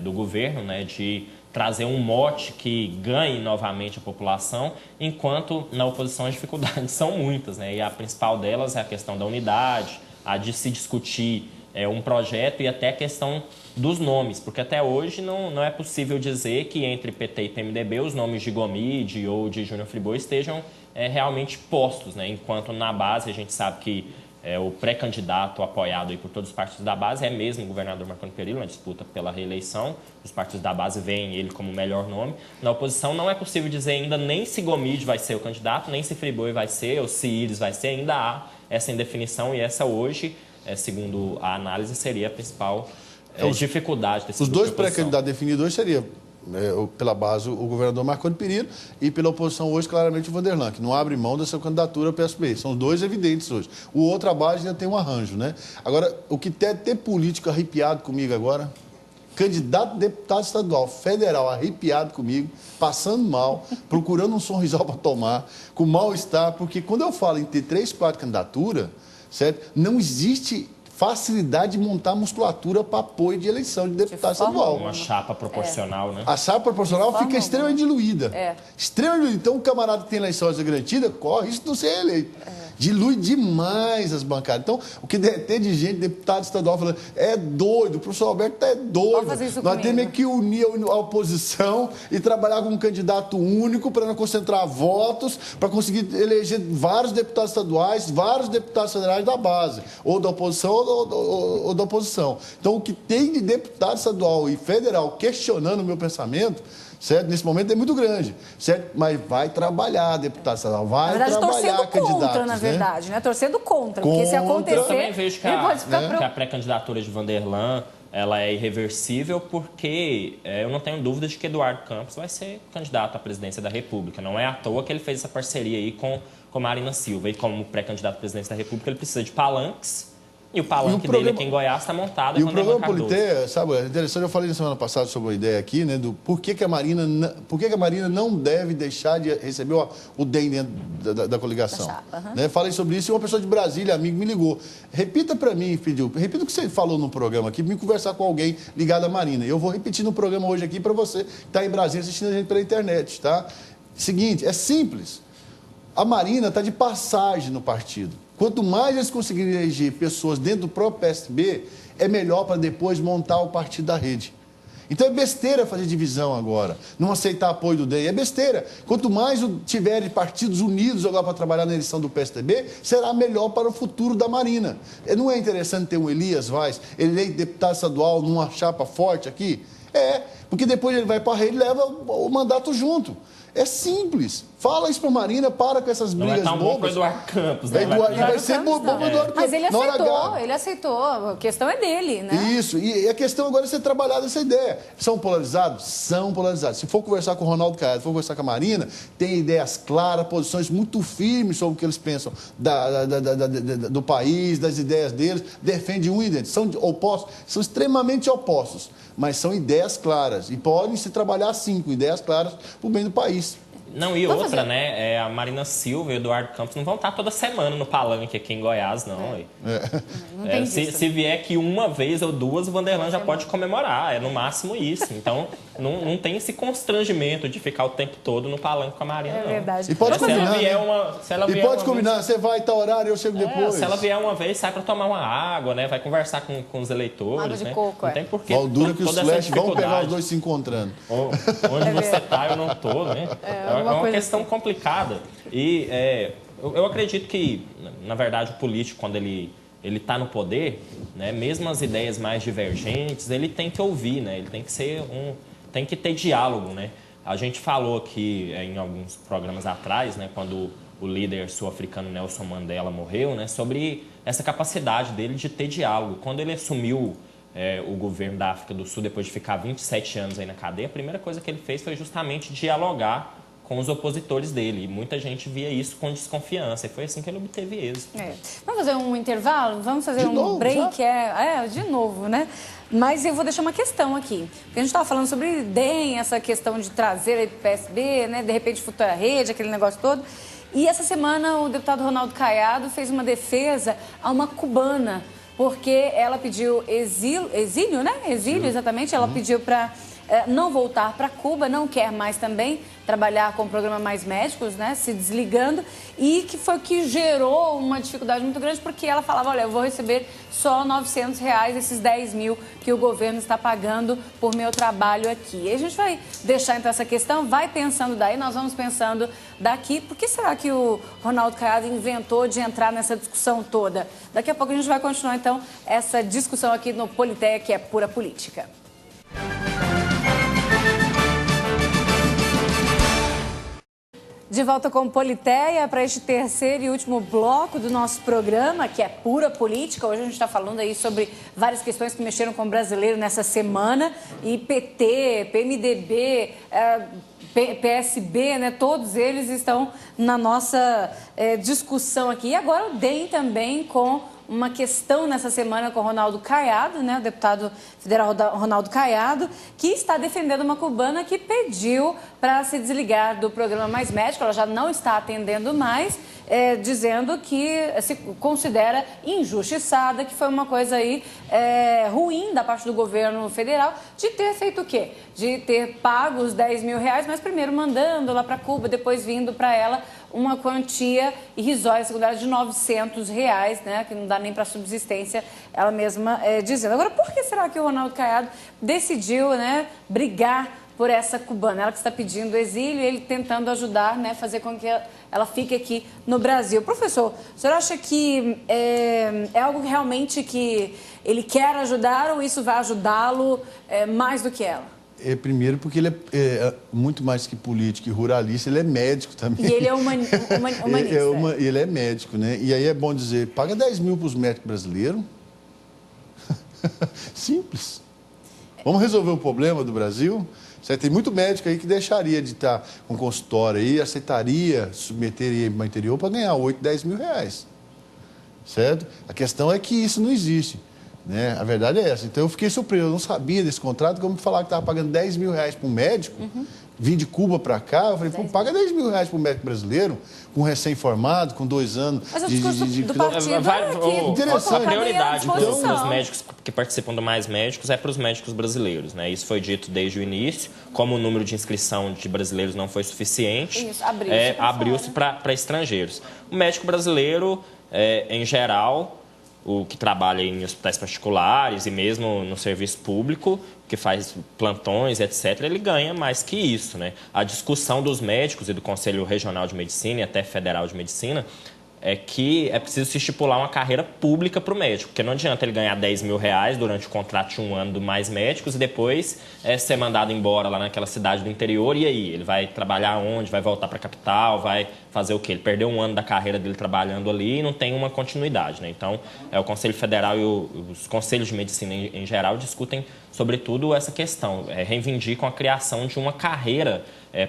do governo, né, de trazer um mote que ganhe novamente a população, enquanto na oposição as dificuldades são muitas, né? E a principal delas é a questão da unidade, a de se discutir um projeto e até a questão dos nomes, porque até hoje não é possível dizer que entre PT e PMDB os nomes de Gomide ou de Júnior Friboi estejam realmente postos, né? Enquanto na base a gente sabe que o pré-candidato apoiado aí por todos os partidos da base é mesmo o governador Marconi Perillo, na disputa pela reeleição. Os partidos da base veem ele como o melhor nome. Na oposição não é possível dizer ainda nem se Gomide vai ser o candidato, nem se Friboi vai ser, ou se Íris vai ser. Ainda há essa indefinição e essa hoje, segundo a análise, seria a principal dificuldade desse Os grupo dois de oposição. pré-candidatos definidos hoje seriam, pela base, o governador Marconi Perillo e pela oposição hoje, claramente, o Vanderlan, que não abre mão dessa candidatura ao PSB. São dois evidentes hoje. O outro, a base, ainda tem um arranjo, né? Agora, o que tem político arrepiado comigo agora, candidato a deputado estadual, federal, arrepiado comigo, passando mal, procurando um sorrisal para tomar, com mal-estar, porque quando eu falo em ter 3, 4 candidaturas, certo? Não existe facilidade de montar musculatura para apoio de eleição de deputado estadual. Uma chapa proporcional, né? A chapa proporcional fica extremamente diluída. Extremamente diluída. Então, o camarada que tem eleição garantida corre isso de não ser eleito. Dilui demais as bancadas. Então, o que tem de gente, deputado estadual, falando, é doido, o professor Alberto é doido. Nós temos que unir a oposição e trabalhar com um candidato único para não concentrar votos, para conseguir eleger vários deputados estaduais, vários deputados federais da base, ou da oposição ou da oposição. Então, o que tem de deputado estadual e federal questionando o meu pensamento, certo? Nesse momento é muito grande, certo? Mas vai trabalhar, deputado estadual, vai trabalhar, candidato. Contra, na verdade, né? Torcendo contra, porque se acontecer... Eu também vejo que que a pré-candidatura de Vanderlan, ela é irreversível, porque eu não tenho dúvidas de que Eduardo Campos vai ser candidato à presidência da República. Não é à toa que ele fez essa parceria aí com Marina Silva. E como pré-candidato à presidência da República, ele precisa de palanques. E o palanque dele aqui em Goiás está montado. E o programa Polité, sabe, é interessante, eu falei na semana passada sobre uma ideia aqui, né, do por que a Marina não deve deixar de receber o DEM dentro da coligação. Né? Falei sobre isso e uma pessoa de Brasília, amigo, me ligou. Repita para mim, pediu, repita o que você falou no programa aqui, me conversar com alguém ligado à Marina. Eu vou repetir no programa hoje aqui para você que está em Brasília assistindo a gente pela internet, tá? Seguinte, é simples. A Marina está de passagem no partido. Quanto mais eles conseguirem eleger pessoas dentro do próprio PSB, é melhor para depois montar o partido da rede. Então é besteira fazer divisão agora, não aceitar apoio do DEM, é besteira. Quanto mais tiverem partidos unidos agora para trabalhar na eleição do PSDB, será melhor para o futuro da Marina. Não é interessante ter um Elias Vaz, eleito deputado estadual numa chapa forte aqui? Porque depois ele vai para a rede e leva o mandato junto. É simples. Fala isso para a Marina, para com essas brigas bobas. Não é tão bom para o Eduardo Campos, né? Vai ser bom para o Eduardo Campos. Mas ele aceitou. A questão é dele, né? Isso. E a questão agora é ser trabalhada essa ideia. São polarizados? São polarizados. Se for conversar com o Ronaldo Caiado, se for conversar com a Marina, tem ideias claras, posições muito firmes sobre o que eles pensam do país, das ideias deles. Defende um e dentro. São opostos, são extremamente opostos, mas são ideias claras. E podem se trabalhar, sim, com ideias claras para o bem do país. Não, e outra, né? A Marina Silva e o Eduardo Campos não vão estar toda semana no palanque aqui em Goiás, não. Não tem se vier aqui uma vez ou duas, o Vanderlan já pode comemorar. É no máximo isso. Então, não tem esse constrangimento de ficar o tempo todo no palanque com a Marina, não. É verdade. E pode combinar, combinar, você vai tal horário, eu chego depois. Se ela vier uma vez, sai para tomar uma água, né? Vai conversar com os eleitores, água de né? coco, não tem porquê. Dura que os flash vão pegar os dois se encontrando. Onde você está, eu não estou, né? É uma questão complicada. E eu acredito que, na verdade, o político, quando ele está no poder, né, mesmo as ideias mais divergentes, ele tem que ouvir, né? Ele tem que ter diálogo, né? A gente falou aqui em alguns programas atrás, né, quando o líder sul-africano Nelson Mandela morreu, né, sobre essa capacidade dele de ter diálogo. Quando ele assumiu o governo da África do Sul, depois de ficar 27 anos aí na cadeia, a primeira coisa que ele fez foi justamente dialogar com os opositores dele. E muita gente via isso com desconfiança. E foi assim que ele obteve êxito. Vamos fazer um intervalo? Vamos fazer break? De novo, né? Mas eu vou deixar uma questão aqui. Porque a gente estava falando sobre DEM, essa questão de trazer para o PSB, né? De repente, futura rede, aquele negócio todo. E essa semana o deputado Ronaldo Caiado fez uma defesa a uma cubana, porque ela pediu exílio, né? Exílio, exatamente. Ela pediu para não voltar para Cuba, não quer mais também trabalhar com o programa Mais Médicos, né, se desligando, e que foi o que gerou uma dificuldade muito grande, porque ela falava, olha, eu vou receber só R$900, esses 10 mil que o governo está pagando por meu trabalho aqui. E a gente vai deixar então essa questão, vai pensando daí, nós vamos pensando daqui, por que será que o Ronaldo Caiado inventou de entrar nessa discussão toda? Daqui a pouco a gente vai continuar então essa discussão aqui no Politeia, que é pura política. De volta com Politeia para este terceiro e último bloco do nosso programa, que é pura política. Hoje a gente está falando aí sobre várias questões que mexeram com o brasileiro nessa semana. E PT, PMDB, PSB, né, todos eles estão na nossa discussão aqui. E agora o DEM também com uma questão nessa semana com o Ronaldo Caiado, né, o deputado federal Ronaldo Caiado, que está defendendo uma cubana que pediu para se desligar do programa Mais Médico. Ela já não está atendendo mais, dizendo que se considera injustiçada, que foi uma coisa aí ruim da parte do governo federal de ter feito o quê? De ter pago os R$10 mil, mas primeiro mandando lá para Cuba, depois vindo para ela uma quantia irrisória, secundária, de R$900, né, que não dá nem para subsistência, ela mesma dizendo. Agora, por que será que o Ronaldo Caiado decidiu, né, brigar por essa cubana? Ela que está pedindo exílio e ele tentando ajudar, né, fazer com que ela fique aqui no Brasil. Professor, o senhor acha que é algo realmente que ele quer ajudar ou isso vai ajudá-lo mais do que ela? Primeiro porque ele é muito mais que político e ruralista, ele é médico também. E ele é humanista. Ele é médico, né? E aí é bom dizer, paga 10 mil para os médicos brasileiros. Simples. Vamos resolver o problema do Brasil? Certo? Tem muito médico aí que deixaria de estar com consultório aí, aceitaria, submeteria para o interior para ganhar 8, 10 mil reais. Certo? A questão é que isso não existe. Né? A verdade é essa. Então eu fiquei surpreso, eu não sabia desse contrato, como me falaram que estava pagando 10 mil reais para um médico, vim de Cuba para cá, eu falei, pô, paga 10 mil reais para um médico brasileiro, com recém-formado, com 2 anos Mas o discurso do partido interessante. A prioridade dos médicos que participam do Mais Médicos é para os médicos brasileiros, né? Isso foi dito desde o início, como o número de inscrição de brasileiros não foi suficiente, abriu-se para estrangeiros. O médico brasileiro, em geral, o que trabalha em hospitais particulares e mesmo no serviço público, que faz plantões, etc., ele ganha mais que isso, né? A discussão dos médicos e do Conselho Regional de Medicina e até Federal de Medicina é que é preciso se estipular uma carreira pública para o médico, porque não adianta ele ganhar 10 mil reais durante o contrato de um ano do Mais Médicos e depois ser mandado embora lá naquela cidade do interior. E aí? Ele vai trabalhar onde? Vai voltar para a capital? Vai fazer o quê? Ele perdeu um ano da carreira dele trabalhando ali e não tem uma continuidade, né? Então, o Conselho Federal e os conselhos de medicina em geral discutem, sobretudo, essa questão. Reivindicam a criação de uma carreira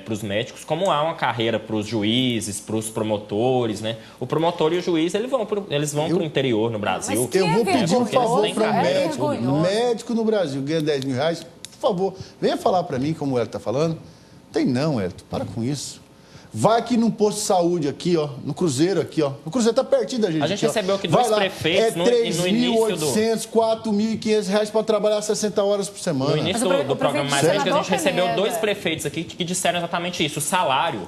para os médicos, como há uma carreira para os juízes, para os promotores, né? O promotor e o juiz, eles vão para o interior no Brasil. Eu vou pedir um favor para um médico. Médico no Brasil ganha 10 mil reais. Por favor, venha falar para mim, como o Hélio está falando. Tem não, Hélio, para com isso. Vai aqui num posto de saúde aqui, ó, no Cruzeiro aqui, ó. O Cruzeiro tá pertinho da gente. A gente aqui, recebeu aqui dois prefeitos no início do... 3.800, 4.500 reais para trabalhar 60 horas por semana. No início do programa Mais Médicos, a gente recebeu 2 prefeitos aqui que disseram exatamente isso. O salário,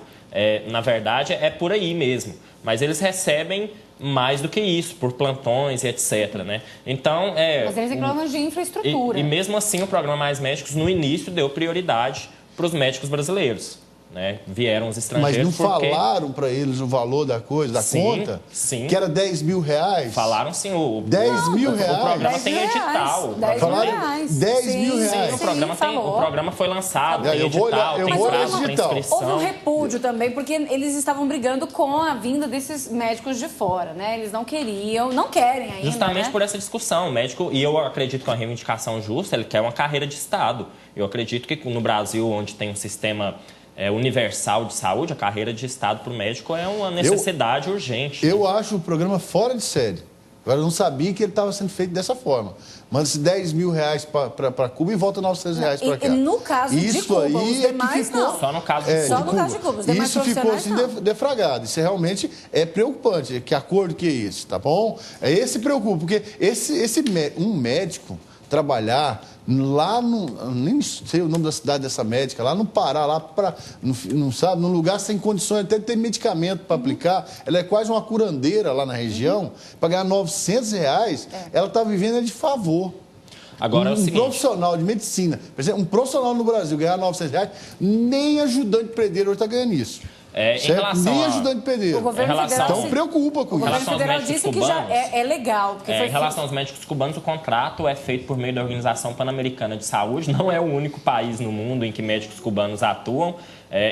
na verdade, é por aí mesmo. Mas eles recebem mais do que isso, por plantões e etc, né? Então, mas eles reclamam de infraestrutura. E mesmo assim, o programa Mais Médicos, no início, deu prioridade para os médicos brasileiros. Né? Vieram os estrangeiros. Mas não falaram para eles o valor da coisa, da conta? Sim. Que era 10 mil reais? Falaram sim. 10 mil reais? O programa tem edital. 10 mil reais. 10 mil reais. Sim, o programa foi lançado, tem edital, tem prazo para inscrição. Houve um repúdio também, porque eles estavam brigando com a vinda desses médicos de fora, né? Eles não queriam, não querem ainda, justamente, né? por essa discussão. O médico, e eu acredito que é uma reivindicação justa, ele quer uma carreira de Estado. Eu acredito que no Brasil, onde tem um sistema universal de saúde, a carreira de Estado para o médico é uma necessidade urgente. Eu acho o programa fora de série. Agora, eu não sabia que ele estava sendo feito dessa forma. Manda-se 10 mil reais para Cuba e volta 900 reais para cá. E no caso de Cuba, os demais não. Só no caso de Cuba. Os demais isso ficou assim defragado. Isso realmente é preocupante. Que acordo que é esse, tá bom? Esse preocupa, porque um médico trabalhar lá no... Nem sei o nome da cidade dessa médica, lá no Pará, lá para... Não sabe? Num lugar sem condições, até ter medicamento para aplicar. Ela é quase uma curandeira lá na região. Para ganhar R$900, ela está vivendo de favor. Agora é o seguinte... Um profissional de medicina, por exemplo, um profissional no Brasil ganhar R$900, nem ajudante de pedreiro hoje está ganhando isso. Nem ajudante de pedreiro. O governo federal então preocupa com isso. O governo federal disse que já é legal. Em relação aos médicos cubanos, o contrato é feito por meio da Organização Pan-Americana de Saúde. Não é o único país no mundo em que médicos cubanos atuam.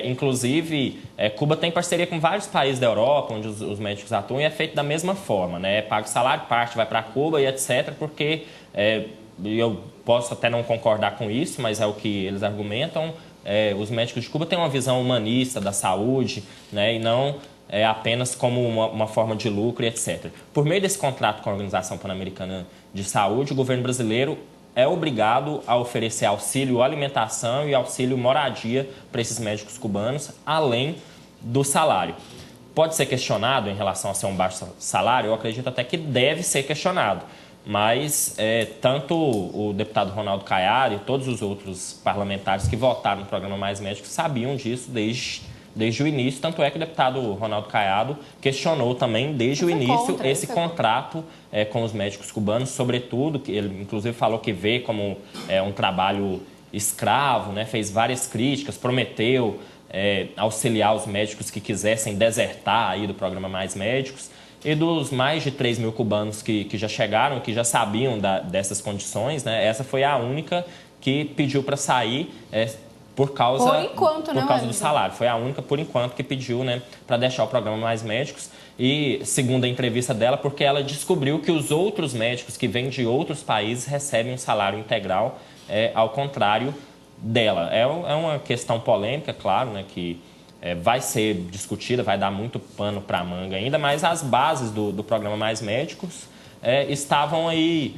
Inclusive, Cuba tem parceria com vários países da Europa, onde os médicos atuam, e é feito da mesma forma, né? É pago salário, parte vai para Cuba e etc., porque eu posso até não concordar com isso, mas é o que eles argumentam. Os médicos de Cuba têm uma visão humanista da saúde, né, e não apenas como uma forma de lucro e etc. Por meio desse contrato com a Organização Pan-Americana de Saúde, o governo brasileiro é obrigado a oferecer auxílio alimentação e auxílio moradia para esses médicos cubanos, além do salário. Pode ser questionado em relação a ser um baixo salário? Eu acredito até que deve ser questionado. Mas tanto o deputado Ronaldo Caiado e todos os outros parlamentares que votaram no programa Mais Médicos sabiam disso desde o início. Tanto é que o deputado Ronaldo Caiado questionou também desde o início esse contrato com os médicos cubanos, sobretudo, que ele inclusive falou que vê como um trabalho escravo, né? Fez várias críticas, prometeu auxiliar os médicos que quisessem desertar aí do programa Mais Médicos. E dos mais de 3 mil cubanos que já chegaram, que já sabiam dessas condições, né? Essa foi a única que pediu para sair por causa do salário. Foi a única, por enquanto, que pediu, né, para deixar o programa Mais Médicos. E, segundo a entrevista dela, porque ela descobriu que os outros médicos que vêm de outros países recebem um salário integral, ao contrário dela. É uma questão polêmica, claro, né, que... vai ser discutida, vai dar muito pano para a manga ainda, mas as bases do programa Mais Médicos estavam aí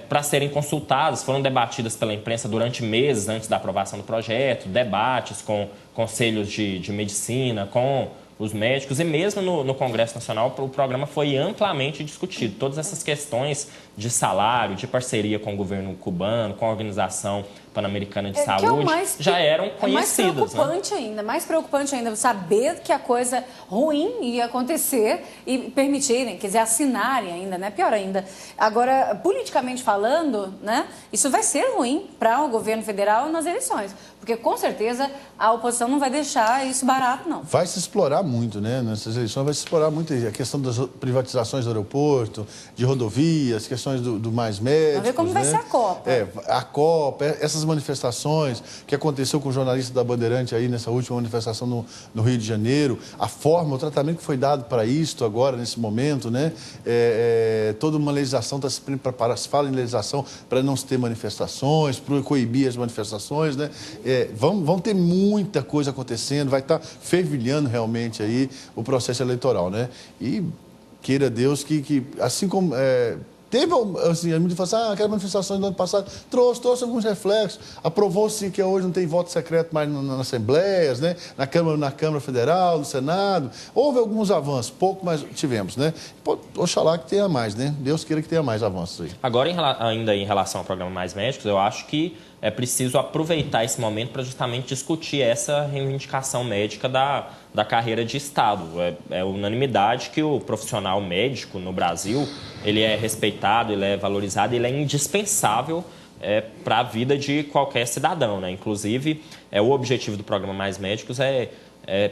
para serem consultadas, foram debatidas pela imprensa durante meses antes da aprovação do projeto, debates com conselhos de medicina, com os médicos, e mesmo no Congresso Nacional o programa foi amplamente discutido. Todas essas questões de salário, de parceria com o governo cubano, com a Organização Pan-Americana de Saúde, já eram conhecidas. Mais preocupante ainda saber que a coisa ruim ia acontecer e permitirem, quer dizer, assinarem ainda, né? Pior ainda. Agora, politicamente falando, né, isso vai ser ruim para o governo federal nas eleições, porque com certeza a oposição não vai deixar isso barato, não. Vai se explorar muito, né? Nessas eleições vai se explorar muito a questão das privatizações do aeroporto, de rodovias, questões do Mais Médicos. Vamos ver como vai ser a Copa. A Copa, essas manifestações que aconteceu com o jornalista da Bandeirante aí nessa última manifestação no Rio de Janeiro, a forma, o tratamento que foi dado para isto agora, nesse momento, né? Toda uma legislação está se preparando, se fala em legislação para não se ter manifestações, para coibir as manifestações, né? Vão ter muita coisa acontecendo, vai estar fervilhando realmente aí o processo eleitoral, né? E queira Deus que assim como... Teve, assim, a gente fala assim, aquelas manifestações do ano passado trouxe alguns reflexos. Aprovou-se que hoje não tem voto secreto mais nas assembleias, né? Na Câmara Federal, no Senado. Houve alguns avanços, pouco, mas tivemos, né? Oxalá que tenha mais, né? Deus queira que tenha mais avanços aí. Agora, ainda em relação ao programa Mais Médicos, eu acho que é preciso aproveitar esse momento para justamente discutir essa reivindicação médica da carreira de Estado. É unanimidade que o profissional médico no Brasil, ele é respeitado, ele é valorizado, ele é indispensável para a vida de qualquer cidadão, né? Inclusive, o objetivo do programa Mais Médicos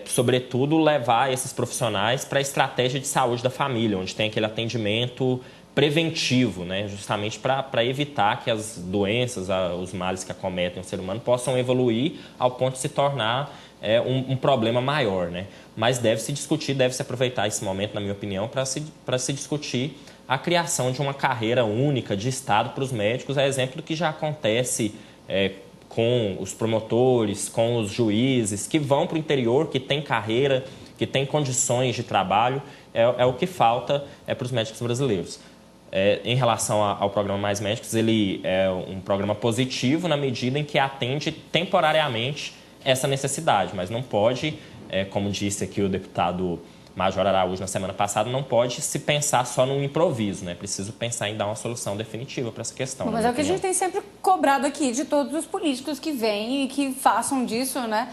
sobretudo, levar esses profissionais para a estratégia de saúde da família, onde tem aquele atendimento preventivo, né? Justamente para evitar que as doenças, os males que acometem o ser humano possam evoluir ao ponto de se tornar um problema maior, né? Mas deve se discutir, deve se aproveitar esse momento, na minha opinião, para se discutir a criação de uma carreira única de Estado para os médicos, é exemplo do que já acontece com os promotores, com os juízes, que vão para o interior, que têm carreira, que têm condições de trabalho, é o que falta para os médicos brasileiros. Em relação ao programa Mais Médicos, ele é um programa positivo na medida em que atende temporariamente essa necessidade, mas não pode, como disse aqui o deputado Major Araújo na semana passada, não pode se pensar só num improviso, né? Preciso pensar em dar uma solução definitiva para essa questão. Mas é o que a gente tem sempre cobrado aqui de todos os políticos que vêm e que façam disso, né,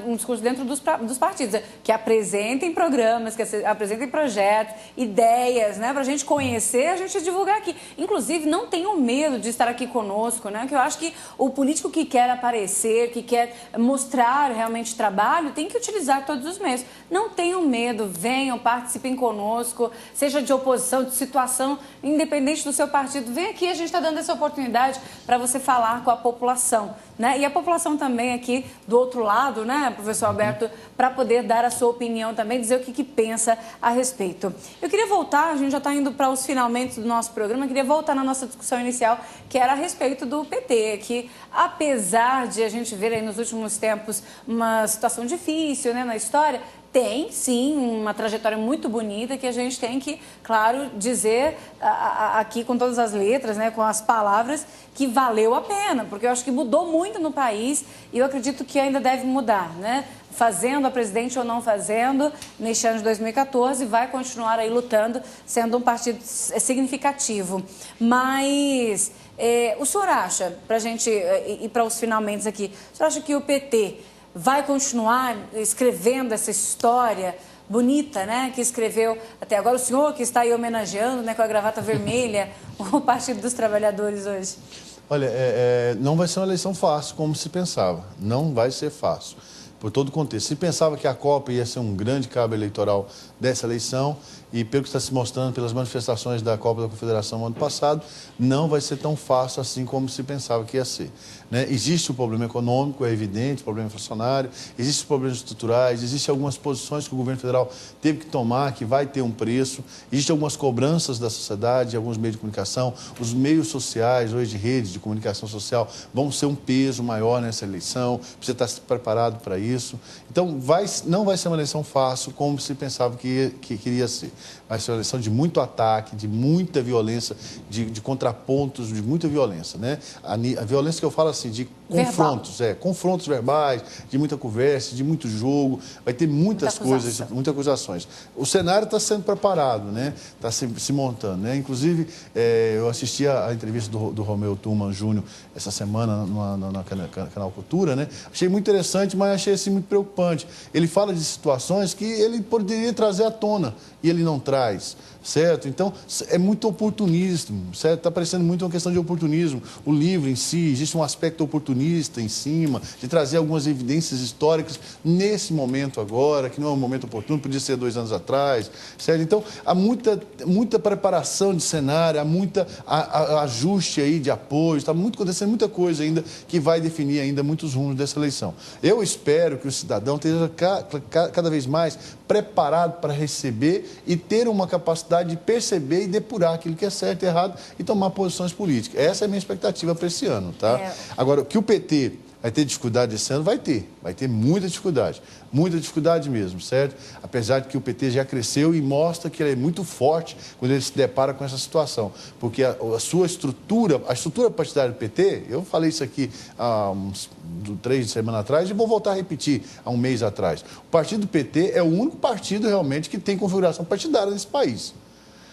um discurso dentro dos partidos, que apresentem programas, que apresentem projetos, ideias, né, para a gente conhecer, a gente divulgar aqui. Inclusive, não tenham medo de estar aqui conosco, né, que eu acho que o político que quer aparecer, que quer mostrar realmente trabalho, tem que utilizar todos os meios. Não tenham medo, venham, participem conosco, seja de oposição, de situação, independente do seu partido. Vem aqui, a gente está dando essa oportunidade para você falar com a população, né? E a população também aqui do outro lado, né, professor Alberto, para poder dar a sua opinião também, dizer o que pensa a respeito. Eu queria voltar, a gente já está indo para os finalmente do nosso programa, eu queria voltar na nossa discussão inicial, que era a respeito do PT, que apesar de a gente ver aí nos últimos tempos uma situação difícil, né, na história, tem, sim, uma trajetória muito bonita que a gente tem que, claro, dizer aqui com todas as letras, né, com as palavras, que valeu a pena, porque eu acho que mudou muito no país e eu acredito que ainda deve mudar, né? Fazendo a presidente ou não fazendo, neste ano de 2014, vai continuar aí lutando, sendo um partido significativo. Mas o senhor acha, para a gente ir para os finalmente aqui, o senhor acha que o PT vai continuar escrevendo essa história bonita, né, que escreveu até agora o senhor, que está aí homenageando, né, com a gravata vermelha, o Partido dos Trabalhadores hoje? Olha, não vai ser uma eleição fácil, como se pensava. Não vai ser fácil, por todo o contexto. Se pensava que a Copa ia ser um grande cabo eleitoral dessa eleição, e pelo que está se mostrando pelas manifestações da Copa da Confederação no ano passado, não vai ser tão fácil assim como se pensava que ia ser, né? Existe o problema econômico, é evidente, o problema inflacionário, existem problemas estruturais, existem algumas posições que o governo federal teve que tomar, que vai ter um preço, existem algumas cobranças da sociedade, alguns meios de comunicação, os meios sociais, hoje de redes de comunicação social, vão ser um peso maior nessa eleição, precisa estar preparado para isso. Então, não vai ser uma eleição fácil como se pensava que queria ser. Vai ser uma eleição de muito ataque, de muita violência, de contrapontos, de muita violência, né? A violência que eu falo assim, de confrontos, confrontos verbais, de muita conversa, de muito jogo, vai ter muitas coisas, muitas acusações. O cenário está sendo preparado, né? Está se montando, né? Inclusive, eu assisti a entrevista do Romeu Thumann Júnior essa semana no Canal Cultura, né? Achei muito interessante, mas achei assim muito preocupante. Ele fala de situações que ele poderia trazer à tona e ele não traz, certo? Então, é muito oportunismo, certo? Está parecendo muito uma questão de oportunismo. O livro em si, existe um aspecto oportunista em cima, de trazer algumas evidências históricas nesse momento agora, que não é um momento oportuno, podia ser 2 anos atrás, certo? Então, há muita preparação de cenário, há muita ajuste aí de apoio, está acontecendo muita coisa ainda que vai definir ainda muitos rumos dessa eleição. Eu espero que o cidadão esteja cada vez mais preparado para receber e ter uma capacidade de perceber e depurar aquilo que é certo e errado e tomar posições políticas. Essa é a minha expectativa para esse ano, tá? Agora, que o PT vai ter dificuldade esse ano, vai ter muita dificuldade mesmo, certo? Apesar de que o PT já cresceu e mostra que ele é muito forte quando ele se depara com essa situação, porque a estrutura partidária do PT, eu falei isso aqui há 3 semanas atrás e vou voltar a repetir há um mês atrás. O partido do PT é o único partido realmente que tem configuração partidária nesse país.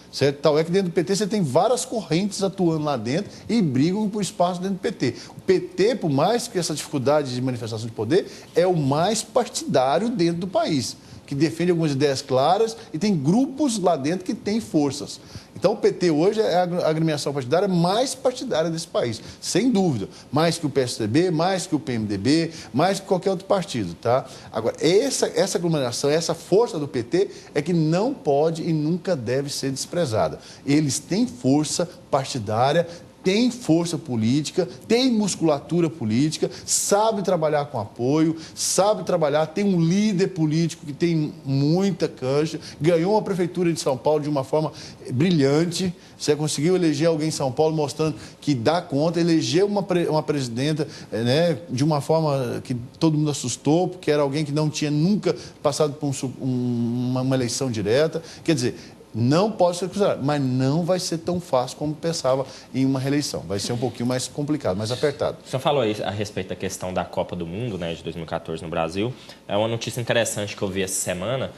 Certo? Tal é que dentro do PT você tem várias correntes atuando lá dentro e brigam por espaço dentro do PT. O PT, por mais que essa dificuldade de manifestação de poder, é o mais partidário dentro do país, que defende algumas ideias claras e tem grupos lá dentro que têm forças. Então, o PT hoje é a agremiação partidária mais partidária desse país, sem dúvida. Mais que o PSDB, mais que o PMDB, mais que qualquer outro partido, tá? Agora, essa aglomeração, essa força do PT é que não pode e nunca deve ser desprezada. Eles têm força partidária, tem força política, tem musculatura política, sabe trabalhar com apoio, sabe trabalhar, tem um líder político que tem muita cancha, ganhou a prefeitura de São Paulo de uma forma brilhante, você conseguiu eleger alguém em São Paulo mostrando que dá conta, elegeu uma presidenta, né, de uma forma que todo mundo assustou, porque era alguém que não tinha nunca passado por uma eleição direta, quer dizer, não pode ser considerado, mas não vai ser tão fácil como pensava em uma reeleição. Vai ser um pouquinho mais complicado, mais apertado. O senhor falou aí a respeito da questão da Copa do Mundo, né, de 2014 no Brasil. É uma notícia interessante que eu vi essa semana,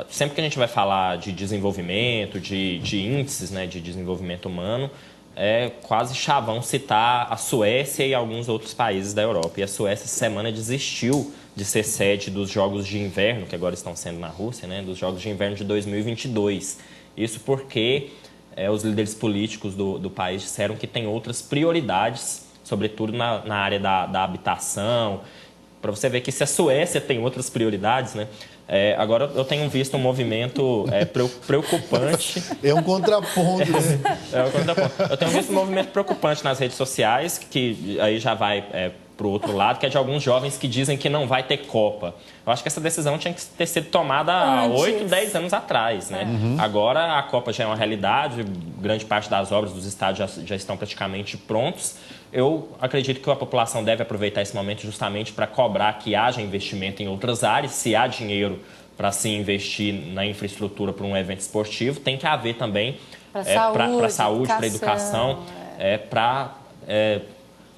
sempre que a gente vai falar de desenvolvimento, de índices, né, de desenvolvimento humano, é quase chavão citar a Suécia e alguns outros países da Europa. E a Suécia, essa semana, desistiu de ser sede dos Jogos de Inverno, que agora estão sendo na Rússia, né, dos Jogos de Inverno de 2022. Isso porque os líderes políticos do país disseram que tem outras prioridades, sobretudo na área da habitação. Para você ver que se a Suécia tem outras prioridades, né? Agora eu tenho visto um movimento preocupante. É um contraponto, né? É um contraponto. Eu tenho visto um movimento preocupante nas redes sociais, que aí já vai para o outro lado, que é de alguns jovens que dizem que não vai ter Copa. Eu acho que essa decisão tinha que ter sido tomada há 8, 10 anos atrás, né? Agora a Copa já é uma realidade, grande parte das obras dos estádios já estão praticamente prontos. Eu acredito que a população deve aproveitar esse momento justamente para cobrar que haja investimento em outras áreas. Se há dinheiro para se investir na infraestrutura para um evento esportivo, tem que haver também para a saúde, para a educação,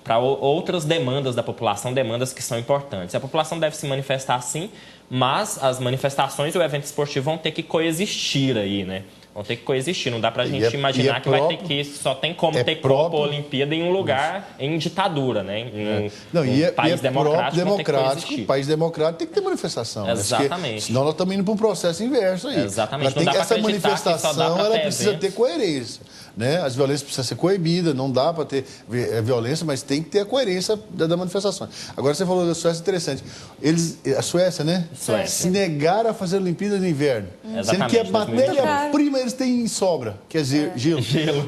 para outras demandas da população, demandas que são importantes. A população deve se manifestar sim, mas as manifestações e o evento esportivo vão ter que coexistir aí, né? Vão ter que coexistir. Não dá pra gente imaginar que vai ter que só tem como ter Copa ou Olimpíada em um lugar em ditadura, né? Em um país democrático. País democrático tem que ter manifestação. Exatamente. Né? Senão nós estamos indo para um processo inverso aí. Exatamente. Essa manifestação ela precisa ter coerência. Né? As violências precisam ser coibidas, não dá para ter violência, mas tem que ter a coerência da manifestação. Agora você falou da Suécia, interessante. A Suécia, né? Suécia. Se negaram a fazer a Olimpíada de Inverno. Sendo que a matéria-prima eles têm em sobra, quer dizer, gelo.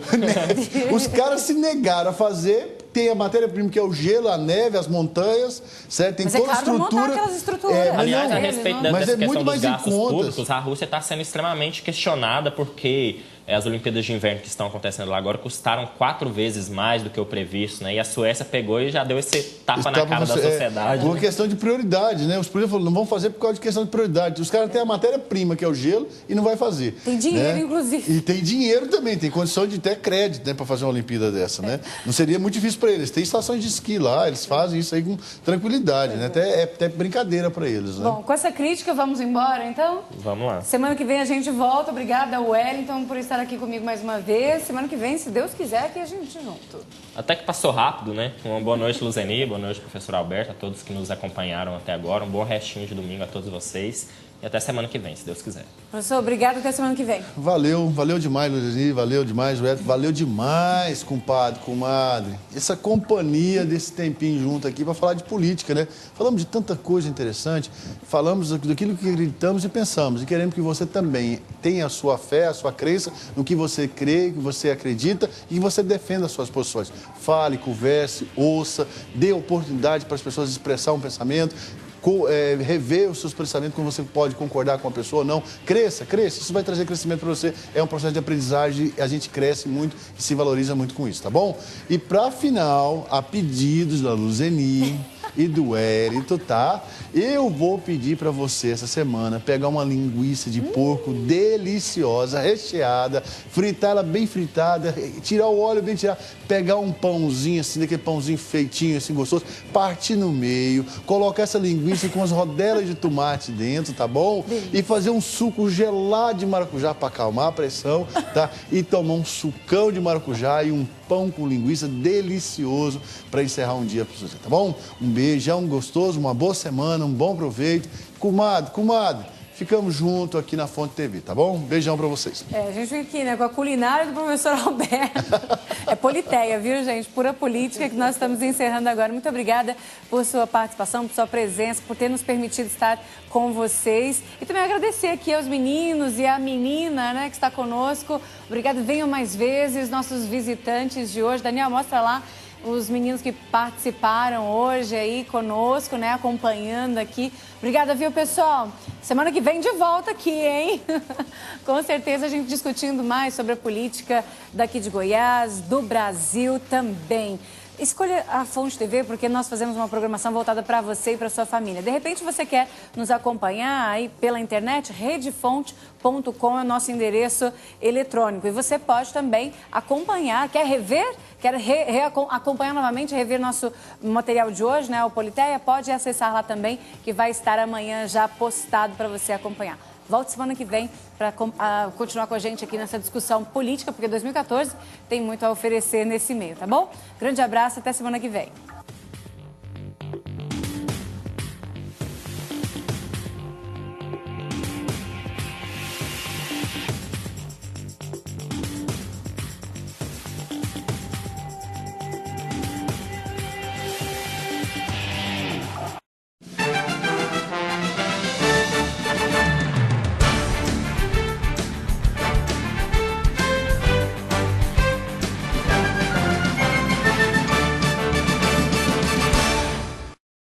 Os caras se negaram a fazer. Tem a matéria-prima que é o gelo, a neve, as montanhas, certo? Tem toda a estrutura. Aquelas estruturas. Aliás, a respeito dessa questão dos gastos públicos, públicos, a Rússia está sendo extremamente questionada porque as Olimpíadas de Inverno que estão acontecendo lá agora custaram 4 vezes mais do que o previsto, né? E a Suécia pegou e já deu esse tapa na cara da sociedade. Uma questão de prioridade, né? Os políticos falaram, não vão fazer por causa de questão de prioridade. Os caras têm a matéria-prima, que é o gelo, e não vai fazer. Tem dinheiro, né? inclusive. E tem dinheiro também, tem condição de ter crédito, né, para fazer uma Olimpíada dessa, né? Não seria muito difícil para eles. Tem estações de esqui lá, eles fazem isso aí com tranquilidade, né? Até brincadeira para eles, né? Bom, com essa crítica, vamos embora, então? Vamos lá. Semana que vem a gente volta. Obrigada, Wellington, por estar aqui comigo mais uma vez. Semana que vem, se Deus quiser, que a gente junto. Até que passou rápido, né? Uma boa noite, Luzeni, boa noite, professor Alberto, a todos que nos acompanharam até agora. Um bom restinho de domingo a todos vocês. E até semana que vem, se Deus quiser. Professor, obrigado, até semana que vem. Valeu demais, Luzeni, valeu demais, Wellington, valeu demais, compadre, comadre. Essa companhia desse tempinho junto aqui para falar de política, né? Falamos de tanta coisa interessante, falamos daquilo que acreditamos e pensamos. E queremos que você também tenha a sua fé, a sua crença no que você crê, que você acredita e que você defenda as suas posições. Fale, converse, ouça, dê oportunidade para as pessoas expressar um pensamento. Rever os seus pensamentos, como você pode concordar com a pessoa ou não. Cresça, isso vai trazer crescimento para você. É um processo de aprendizagem, a gente cresce muito e se valoriza muito com isso, tá bom? E para final, a pedidos da Luzeni e do Wellington, tá? Eu vou pedir para você essa semana pegar uma linguiça de porco deliciosa, recheada, fritar ela bem fritada, tirar o óleo bem tirado, pegar um pãozinho assim, daquele pãozinho feitinho assim gostoso, partir no meio, colocar essa linguiça com as rodelas de tomate dentro, tá bom? E fazer um suco gelado de maracujá para acalmar a pressão, tá? E tomar um sucão de maracujá e um pão com linguiça delicioso para encerrar um dia para você, tá bom? Um beijão gostoso, uma boa semana, um bom proveito. Comadre, ficamos juntos aqui na Fonte TV, tá bom? Beijão para vocês. A gente fica aqui, né, com a culinária do professor Alberto. É politeia, viu, gente? Pura política que nós estamos encerrando agora. Muito obrigada por sua participação, por sua presença, por ter nos permitido estar com vocês. E também agradecer aqui aos meninos e à menina, né, que está conosco. Obrigada, venham mais vezes, nossos visitantes de hoje. Daniel, mostra lá os meninos que participaram hoje aí conosco, né, acompanhando aqui. Obrigada, viu, pessoal? Semana que vem de volta aqui, hein? Com certeza a gente discutindo mais sobre a política daqui de Goiás, do Brasil também. Escolha a Fonte TV porque nós fazemos uma programação voltada para você e para sua família. De repente você quer nos acompanhar aí pela internet, redefonte.com é o nosso endereço eletrônico. E você pode também acompanhar, quer rever, acompanhar novamente, rever nosso material de hoje, né, o Politeia, pode acessar lá também, que vai estar amanhã já postado para você acompanhar. Volte semana que vem para continuar com a gente aqui nessa discussão política, porque 2014 tem muito a oferecer nesse meio, tá bom? Grande abraço, até semana que vem.